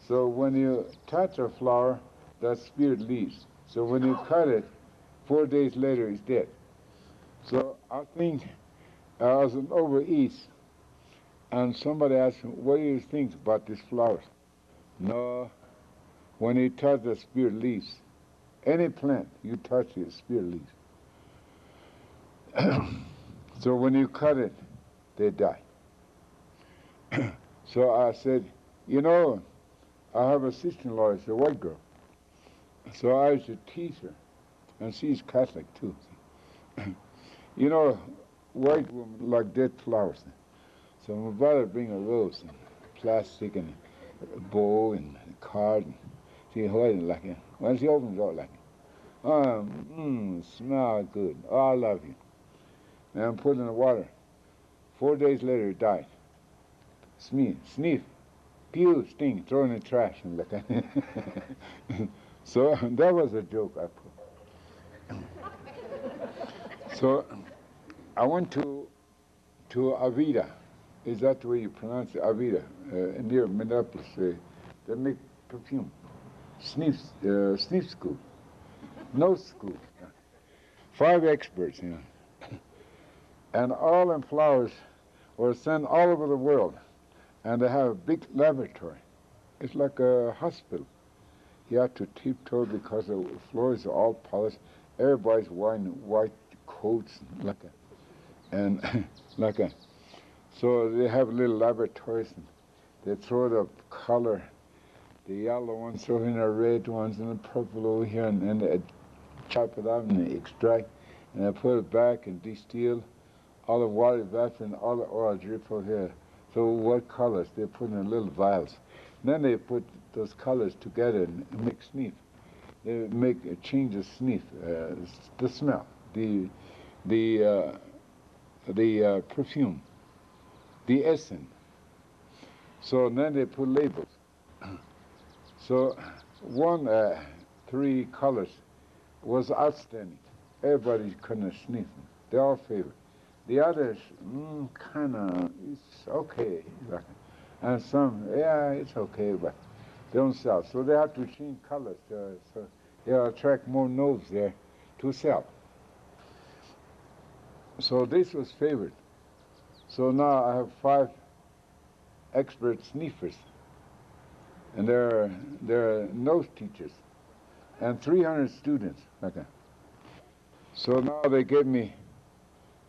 So when you touch a flower, that spirit leaves. So when you cut it, 4 days later it's dead. So I think I was over East, and somebody asked me, what do you think about these flowers? No, when you touch, the spirit leaves. Any plant, you touch it, the spirit leaves. So when you cut it, they die. So I said, you know, I have a sister-in-law, it's a white girl. So I used to tease her, and she's Catholic too. You know, white women like dead flowers. So my brother bring a rose and plastic and a bowl and a card, and she holds it like it. When she opens it out like it, smell good. Oh, I love you. And I'm put in the water. 4 days later, it died. Sniff, pew, sting, throw in the trash and like that. So that was a joke I put. So I went to Avida. Is that the way you pronounce it? Avida, near Minneapolis. They make perfume. Sniff school. Nose school. 5 experts, you know. And all them flowers were sent all over the world. And they have a big laboratory. It's like a hospital. You have to tiptoe because the floors are all polished. Everybody's wearing white coats like that. And like that. So they have little laboratories, and they throw the color, the yellow ones, throw in the red ones, and the purple over here, and they chop it up and they extract, and they put it back and distill. All the water evaporates and all the oil drip over here. So what colors? They put in little vials. And then they put those colors together and make sniff. They change the sniff, the smell, the perfume, the essence. So then they put labels. So 3 colors was outstanding. Everybody couldn't sniff them. They all favored. The others, kind of, it's okay. And some, yeah, it's okay, but they don't sell. So they have to change colors so they'll attract more nose there to sell. So this was favored. So now I have 5 expert sniffers, and they're nose teachers, and 300 students. Okay. So now they gave me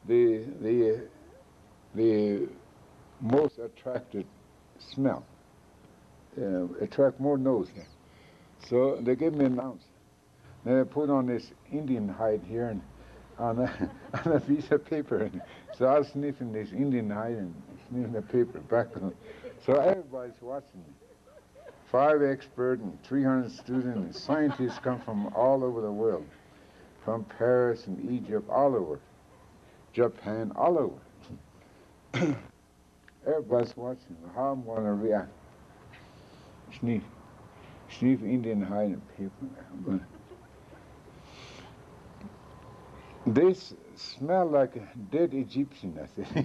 the most attracted smell, attract more nose. So they gave me an ounce. Then I put on this Indian hide here and on on a piece of paper. So I was sniffing this Indian hide and sniffing the paper back on. So everybody's watching me. 5 experts and 300 students and scientists come from all over the world, from Paris and Egypt, all over, Japan, all over. Everybody's watching how I'm going to react. Sniff Indian hide and paper. They smell like a dead Egyptian, I said.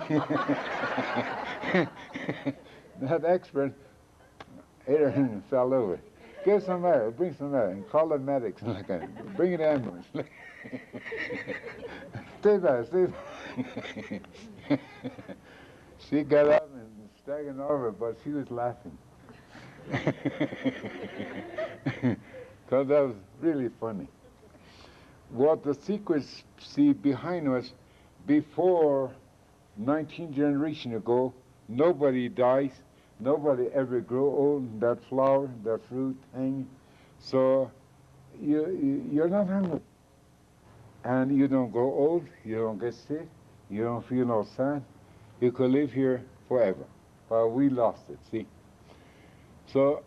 That expert ate her and fell over. Give some air, bring some air, and call the medics. Bring an ambulance. Stay back, stay back. She got up and staggered over, but she was laughing. Because that was really funny. What the secrets see behind us, before 19 generations ago, nobody dies, nobody ever grow old, that flower, that fruit hanging. So you're not hungry. And you don't grow old, you don't get sick, you don't feel no sad. You could live here forever. But we lost it, see? So,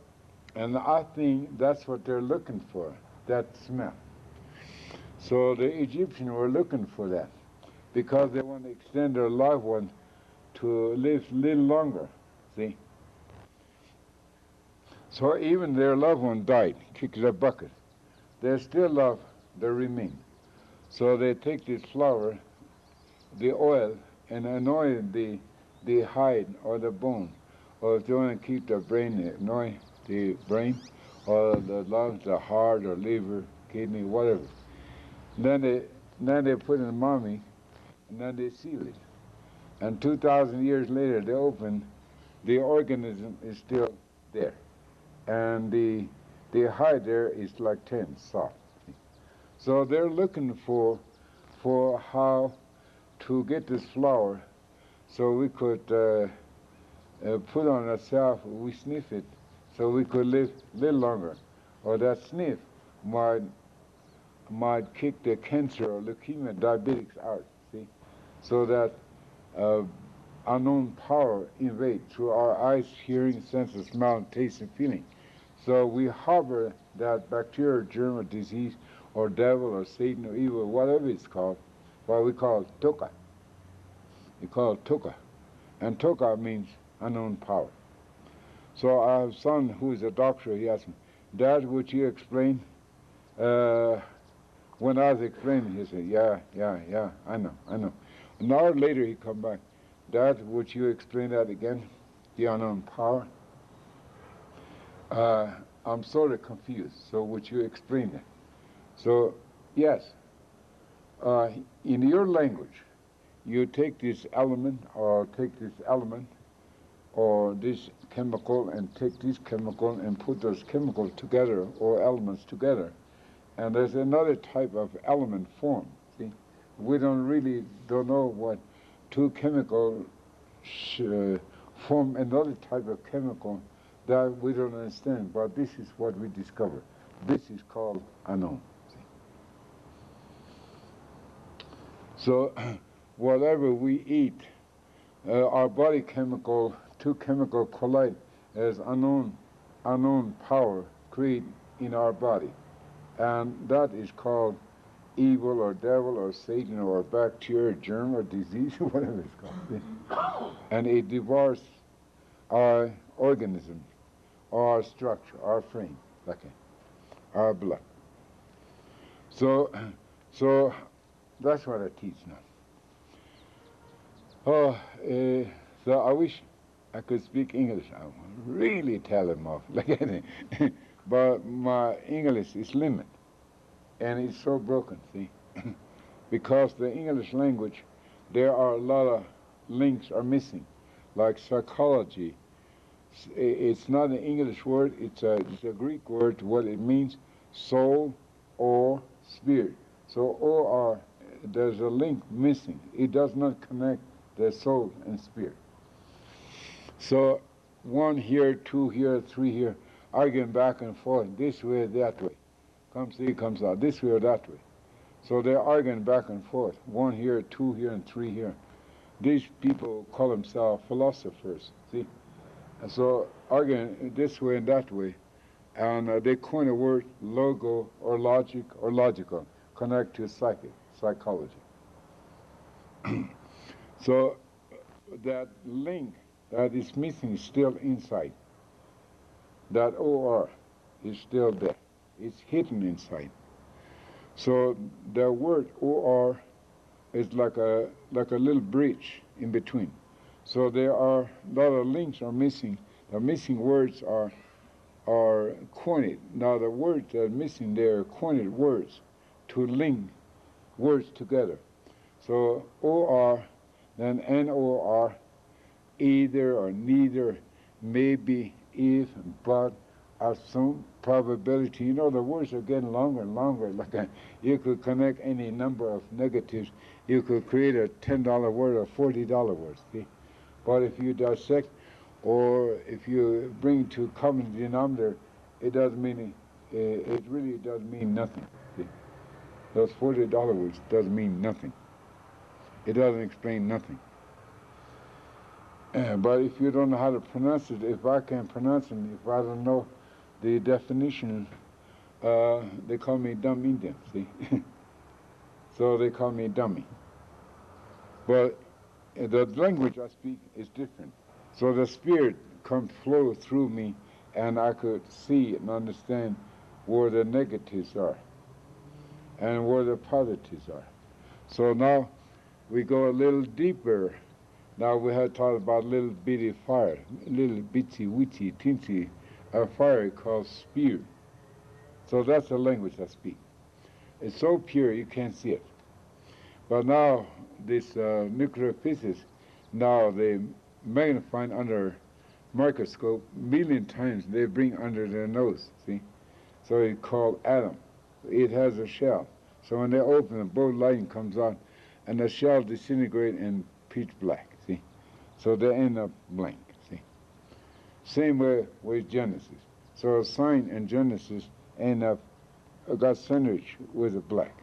and I think that's what they're looking for, that smell. So the Egyptians were looking for that because they want to extend their loved one to live a little longer, see? So even their loved one died, kicked the bucket. They still love the remain. So they take this flour, the oil, and anoint the hide or the bone, or if they want to keep the brain, anoint the brain, or the lungs, the heart, or liver, kidney, whatever. Then they put it in a mummy, and then they seal it. And 2,000 years later, they open, the organism is still there. And the hide there is like tin, soft. So they're looking for how to get this flour so we could put on ourselves, we sniff it, so we could live a little longer. Or that sniff might kick the cancer or leukemia, diabetics out, see? So that unknown power invade through our eyes, hearing, senses, smell, taste, and feeling. So we harbor that bacteria, germ, or disease, or devil, or Satan, or evil, whatever it's called, what we call toka. We call it toka. And toka means unknown power. So I have a son who is a doctor. He asked me, Dad, would you explain? When I was explaining, he said, yeah, I know. An hour later, he come back. Dad, would you explain that again? The unknown power? I'm sort of confused, so would you explain it? So, yes, in your language, you take this element, or this chemical, and take this chemical and put those chemicals together, or elements together, and there's another type of element form, see? We don't know what two chemicals form another type of chemical that we don't understand, but this is what we discover. This is called unknown. See? So whatever we eat, our body chemical, two chemical collide as unknown power create in our body. And that is called evil or devil or Satan or bacteria, germ or disease, whatever it's called. And it devours our organism, our structure, our frame, our blood. So that's what I teach now. So I wish I could speak English. I would really tell them off. But my English is limited, and it's so broken, see? Because the English language there are a lot of links are missing, like psychology. It's not an English word, it's a Greek word. What it means, soul or spirit. So or there's a link missing. It does not connect the soul and spirit. So one here, two here, three here, arguing back and forth, this way, that way. Comes in, comes out, this way or that way. So they're arguing back and forth, one here, two here, and three here. These people call themselves philosophers, see? And so arguing this way and that way, and they coin a word, logo or logic or logical, connect to psychology. So that link that is missing is still inside. That OR is still there. It's hidden inside. So the word OR is like a little bridge in between. So there are a lot of links are missing. The missing words are coined. Now the words that are missing, they are coined words to link words together. So OR, then NOR, either or neither, maybe, if, but, assume, probability. You know, the words are getting longer and longer. You could connect any number of negatives. You could create a $10 word or $40 word, see? But if you dissect or if you bring to common denominator, it doesn't mean, it really does mean nothing, see? Those $40 words doesn't mean nothing. It doesn't explain nothing. But if you don't know how to pronounce it, if I can't pronounce it, if I don't know the definition, they call me dumb Indian, see? So they call me dummy. But the language I speak is different. So the spirit comes flow through me, and I could see and understand where the negatives are and where the positives are. So now we go a little deeper. Now we had talked about little bitty fire, little bitty, witty, teensy, a fire called spirit. So that's the language I speak. It's so pure you can't see it. But now this nuclear physics, now they magnify under microscope million times. They bring under their nose, see? So it's called atom. It has a shell. So when they open it, both light comes out, and the shell disintegrates in pitch black, see? So they end up blank, see? Same way with Genesis. So sign and Genesis end up got sandwiched with the black.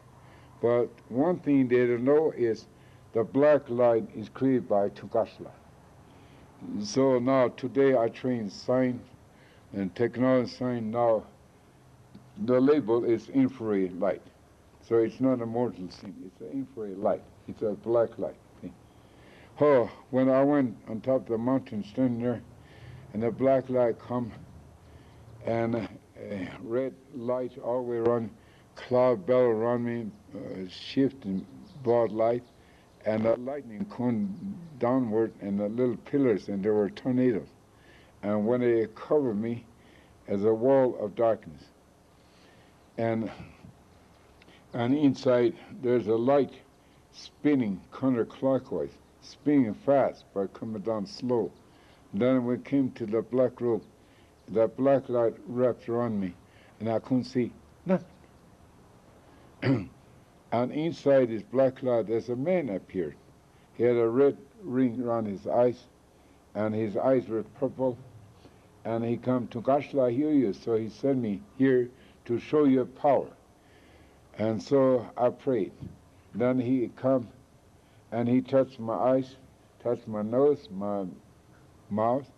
But one thing they don't know is the black light is created by Tukashla. So now today I train science and technology science. Now the label is infrared light. So it's not a mortal sin, it's an infrared light. It's a black light. See? Oh, when I went on top of the mountain standing there and the black light come and red light all the way around, cloud belt around me, shifting broad light, and the lightning coming downward and the little pillars, and there were tornadoes. And when they covered me as a wall of darkness, and inside there's a light spinning counterclockwise, spinning fast but coming down slow. Then we came to the black rope. That black light wrapped around me, and I couldn't see nothing. And inside this black light, there's a man appeared. He had a red ring around his eyes, and his eyes were purple. And he come to Gashla, I hear you. So he sent me here to show you power. And so I prayed. Then he come, and he touched my eyes, touched my nose, my mouth,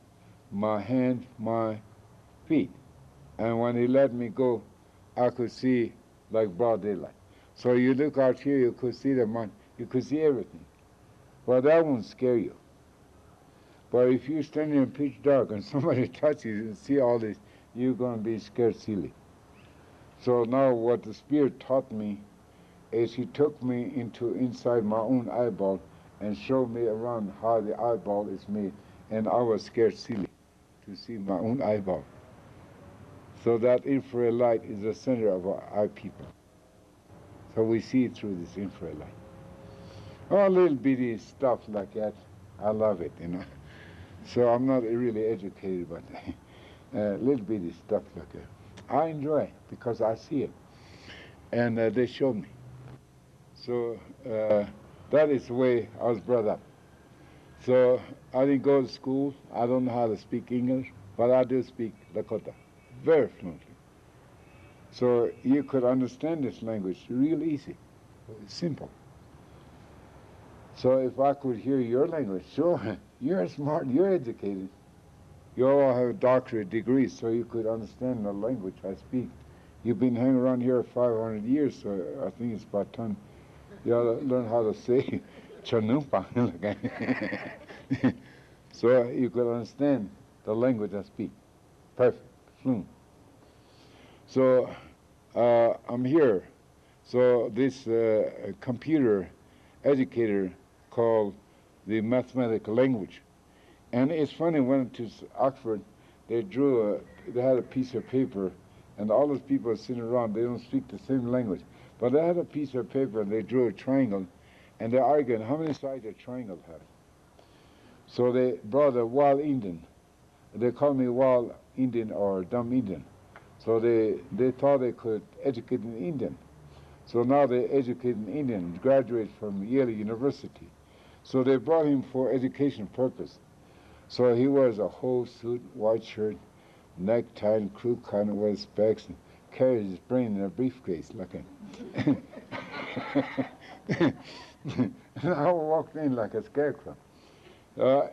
my hands, my feet. And when he let me go, I could see like broad daylight. So you look out here, you could see the mountain, you could see everything. Well, that won't scare you. But if you're standing in pitch dark and somebody touches you and see all this, you're going to be scared silly. So now what the Spirit taught me is he took me inside my own eyeball and showed me around how the eyeball is made. And I was scared silly to see my own eyeball. So that infrared light is the center of our eye people. So we see it through this infrared light. Oh, little bitty stuff like that. I love it, you know. So I'm not really educated, but little bitty stuff like that. I enjoy it because I see it, and they show me. So that is the way I was brought up. So I didn't go to school. I don't know how to speak English, but I do speak Lakota very fluently. So you could understand this language real easy, simple. So if I could hear your language, sure, you're smart, you're educated. You all have doctorate degrees, so you could understand the language I speak. You've been hanging around here 500 years, so I think it's about time you ought to learn how to say chanumpa. So you could understand the language I speak. Perfect, fluent. So I'm here. So this computer educator called the mathematical language. And it's funny, when I went to Oxford, they had a piece of paper, and all those people are sitting around, they don't speak the same language. But they had a piece of paper, and they drew a triangle, and they're arguing how many sides a triangle has. So they brought a wild Indian. They called me wild Indian or dumb Indian. So they thought they could educate an Indian. So now they educate an Indian, graduate from Yale University. So they brought him for education purpose. So he wears a whole suit, white shirt, necktie, and crew cut, and wears specs, and carries his brain in a briefcase like a. And I walked in like a scarecrow.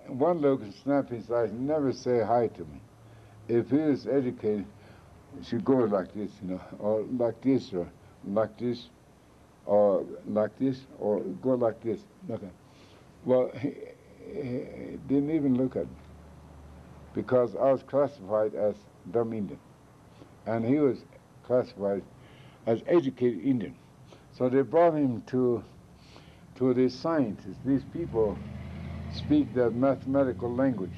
One look and snap his eyes, never say hi to me. If he is educated, he should go like this, or like this, or like this, or like this, or go like this. Okay. Well, he didn't even look at me because I was classified as dumb Indian, and he was classified as educated Indian. So they brought him to these scientists. These people speak that mathematical language.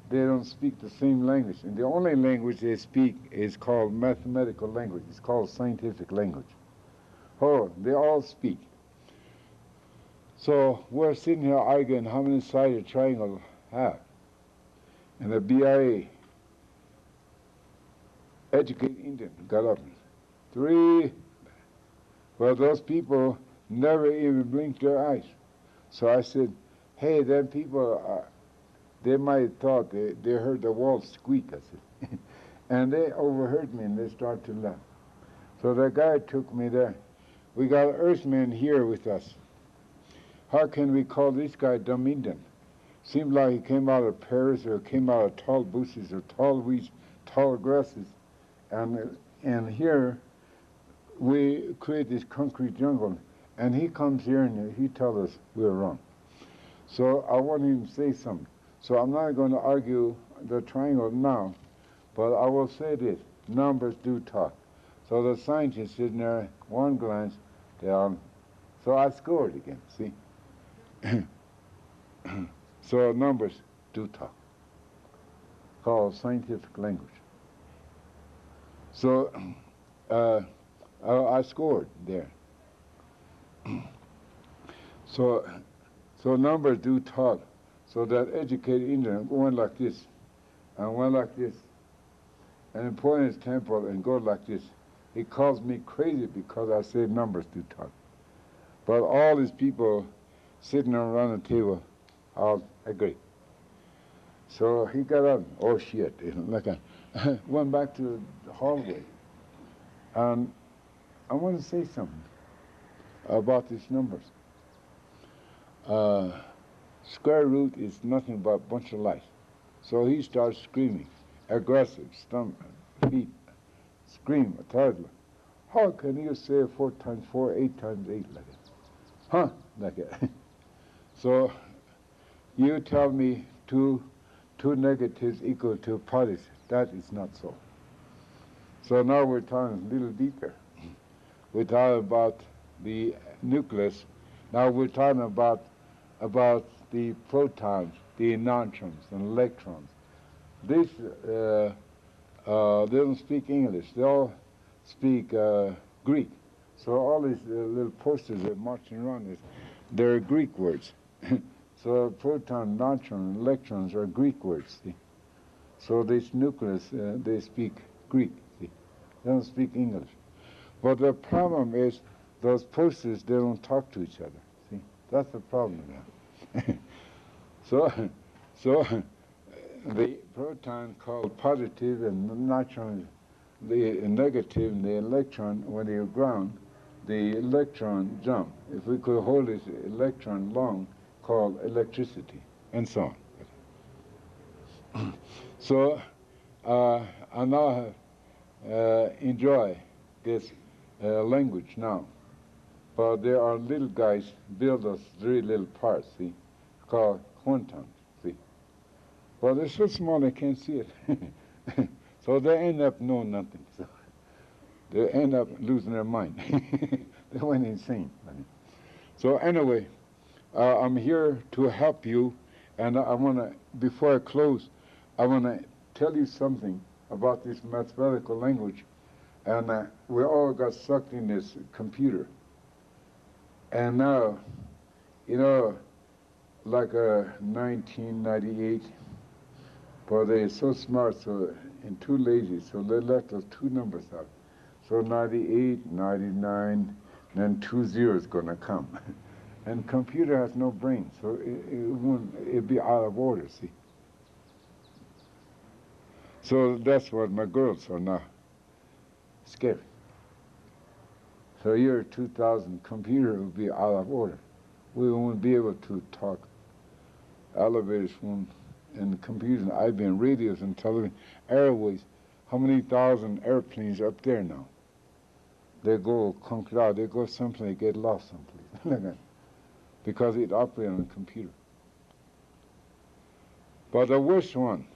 They don't speak the same language, and the only language they speak is called mathematical language. It's called scientific language. Oh, they all speak. So we're sitting here arguing how many sides a triangle have. And the BIA, educated Indian, got up. 3. Well, those people never even blinked their eyes. So I said, hey, them people, they might have thought they heard the walls squeak, I said. And they overheard me, and they started to laugh. So the guy took me there. We got Earthmen here with us. How can we call this guy dumb Indian? Seemed like he came out of Paris, or came out of tall bushes, or tall weeds, tall grasses. And here we create this concrete jungle, and he comes here and he tells us we're wrong. So I want him to say something. So I'm not going to argue the triangle now, but I will say this: numbers do talk. So the scientist sitting there, one glance down. So I scored again, see? So numbers do talk, called scientific language. So I scored there. So numbers do talk. So that educated Indian went like this, and went like this, and pointed his temple and go like this. He calls me crazy because I say numbers do talk. But all these people sitting around the table all agree. So he got up, oh shit, went back to the hallway. And I want to say something about these numbers. Square root is nothing but a bunch of lies. So he starts screaming, aggressive, beat, scream, toddler. How can you say 4 times 4, 8 times 8 like that? Huh? Like that. So you tell me two negatives equal to positives. That is not so. So now we're talking a little deeper. We're talking about the nucleus. Now we're talking about the protons, the neutrons, and electrons. These they don't speak English. They all speak Greek. So all these little posters are marching around this. They're Greek words. So proton, neutron, electrons are Greek words. See? So this nucleus, they speak Greek. See? They don't speak English. But the problem is those posters, they don't talk to each other. See? That's the problem now. so the proton called positive and the neutron the negative and the electron, when they're ground, the electron jump. If we could hold this electron long, called electricity, and so on. So I now enjoy this language now. But there are little guys build us 3 little parts, see, called quantums, see. But they're so small they can't see it. So they end up knowing nothing. So they end up losing their mind. They went insane. So anyway, I'm here to help you, and I want to, before I close, I want to tell you something about this mathematical language. And we all got sucked in this computer. And now, you know, like 1998, but they're so smart, so and too lazy, so they left us 2 numbers out. So 98, 99, then 20 is going to come. And computer has no brain, so it'd be out of order, see. So that's what my girls are now. Scary. So year 2000, computer will be out of order. We won't be able to talk. Elevators won't, and computers, IBM radios and television, airways. How many thousand airplanes up there now? They go conquer out, they go someplace, get lost someplace. Because it operates on a computer. But the worst one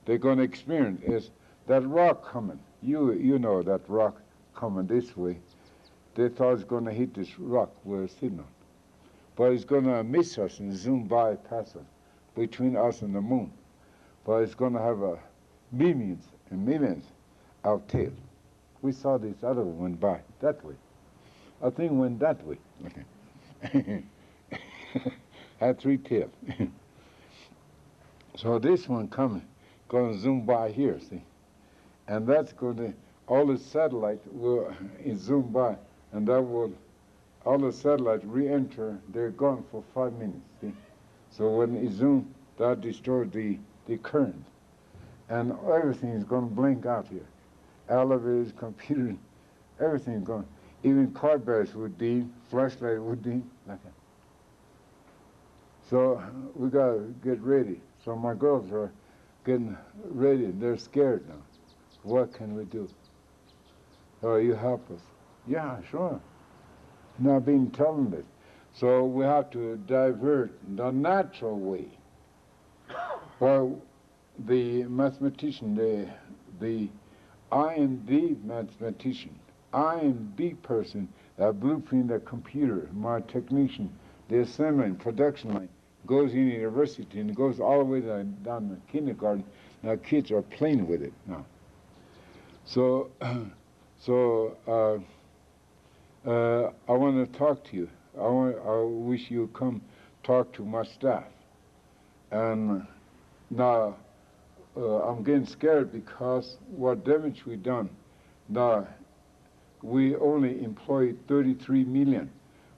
they're going to experience is that rock coming. You know that rock coming this way. They thought it's going to hit this rock we're sitting on. But it's going to miss us and zoom by past us, between us and the moon. But it's going to have millions and millions of tails. We saw this other one went by that way. I think it went that way. Okay. Had 3 tails. So this one coming, going to zoom by here, see? And that's going to, all the satellites will zoom by, and that will, all the satellites re-enter, they're gone for 5 minutes, see? So when it zooms, that destroys the current. And everything is going to blink out here. Elevators, computers, everything is going. Even car batteries would dim, flashlight would dim, like that. So we got to get ready. So my girls are getting ready. They're scared now. What can we do? Oh, you help us. Yeah, sure. Now I've been telling this. So we have to divert the natural way. Well, the mathematician, the I am the mathematician. I am the person that blueprint the computer, my technician, the assembly and production line, goes in university and goes all the way down to kindergarten. Now kids are playing with it now. So, I want to talk to you. I wish you would come talk to my staff. And now I'm getting scared because what damage we done. Now we only employ 33 million,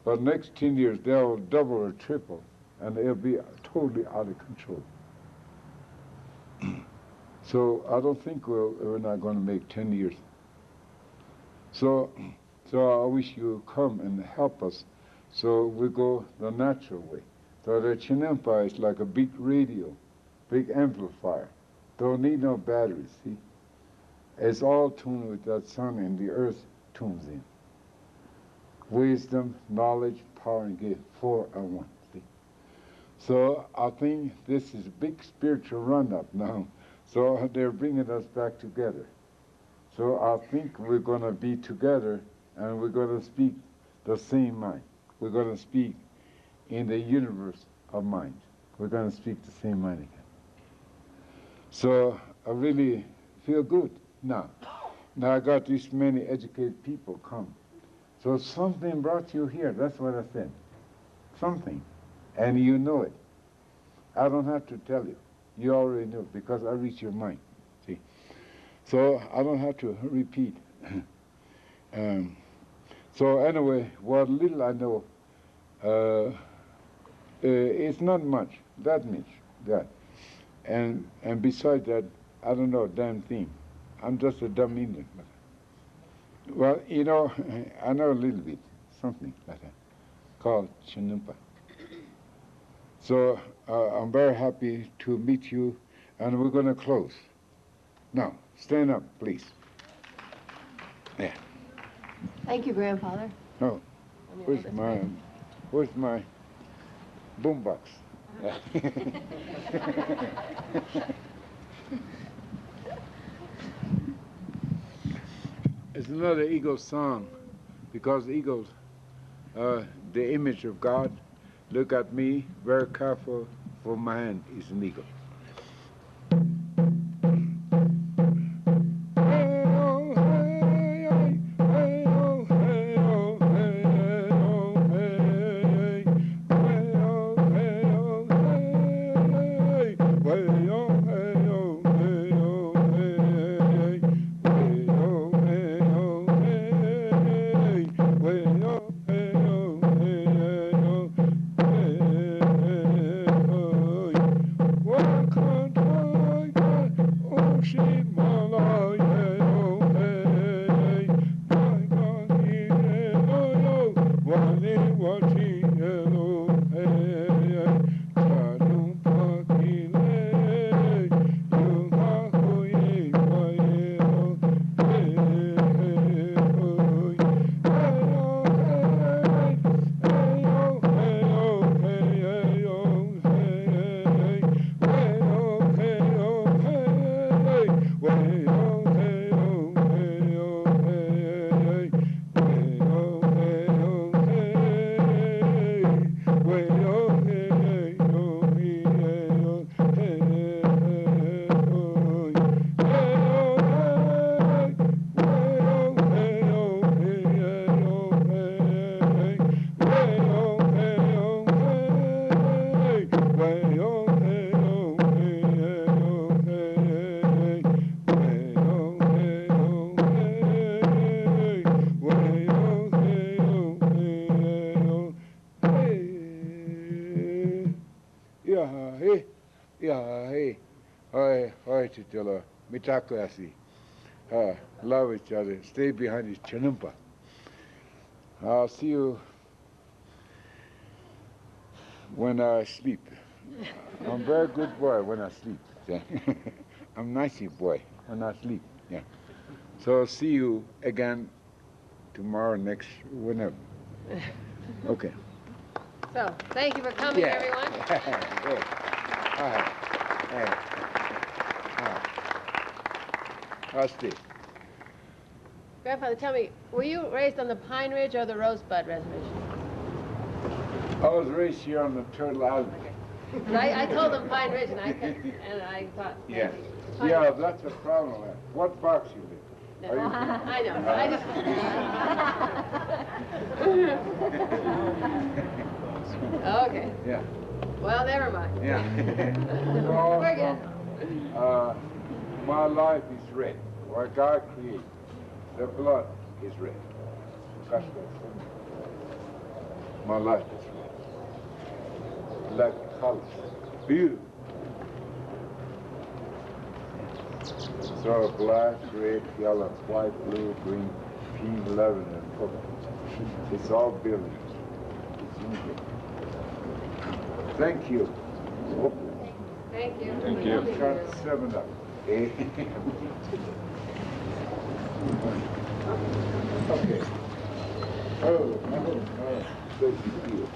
but next 10 years they'll double or triple, and it'll be totally out of control. So I don't think we're not going to make 10 years. So I wish you would come and help us. So we go the natural way. So the Chinampa is like a big radio, big amplifier. Don't need no batteries, see? It's all tuned with that sun and the earth tunes in. Wisdom, knowledge, power, and gift, 4 are 1, see? So I think this is a big spiritual run-up now. So they're bringing us back together. So I think we're going to be together and we're going to speak the same mind. We're going to speak in the universe of mind. We're going to speak the same mind again. So I really feel good now. Now I got this many educated people come. So something brought you here. That's what I said. something, and you know it. I don't have to tell you. You already know because I reach your mind. See, so I don't have to repeat. So anyway, what little I know, it's not much. That much, that, and besides that, I don't know a damn thing. I'm just a dumb Indian. Well, you know, I know a little bit, something like that, called Chinumpa. So I'm very happy to meet you, and we're going to close. Now, stand up, please. Yeah. Thank you, Grandfather. No, where's my boombox? It's another eagle song, because eagles are the image of God. Look at me, very careful, for my hand is an eagle. Love each other. Stay behind his chanumpa. I'll see you when I sleep. I'm a very good boy when I sleep. I'm a nicey boy when I sleep. Yeah. So I'll see you again tomorrow, next, whenever. Okay. So, thank you for coming, everyone. Good. All right. All right. I'll stay. Grandfather, tell me, were you raised on the Pine Ridge or the Rosebud Reservation? I was raised here on the Turtle Island. Okay. I told them Pine Ridge, and I thought. Yeah. Yeah, that's a problem. What box you live? No, I know. I just. Okay. Yeah. Well, never mind. Yeah. Forget it. My life is red. What God created. The blood is red. That's my life is red. Like colors. Beautiful. So black, red, yellow, white, blue, green, pink, lavender, and purple. It's all buildings. It's unique. Thank you. Thank you. Thank you. Count 7 up. Okay. Oh, good to see you.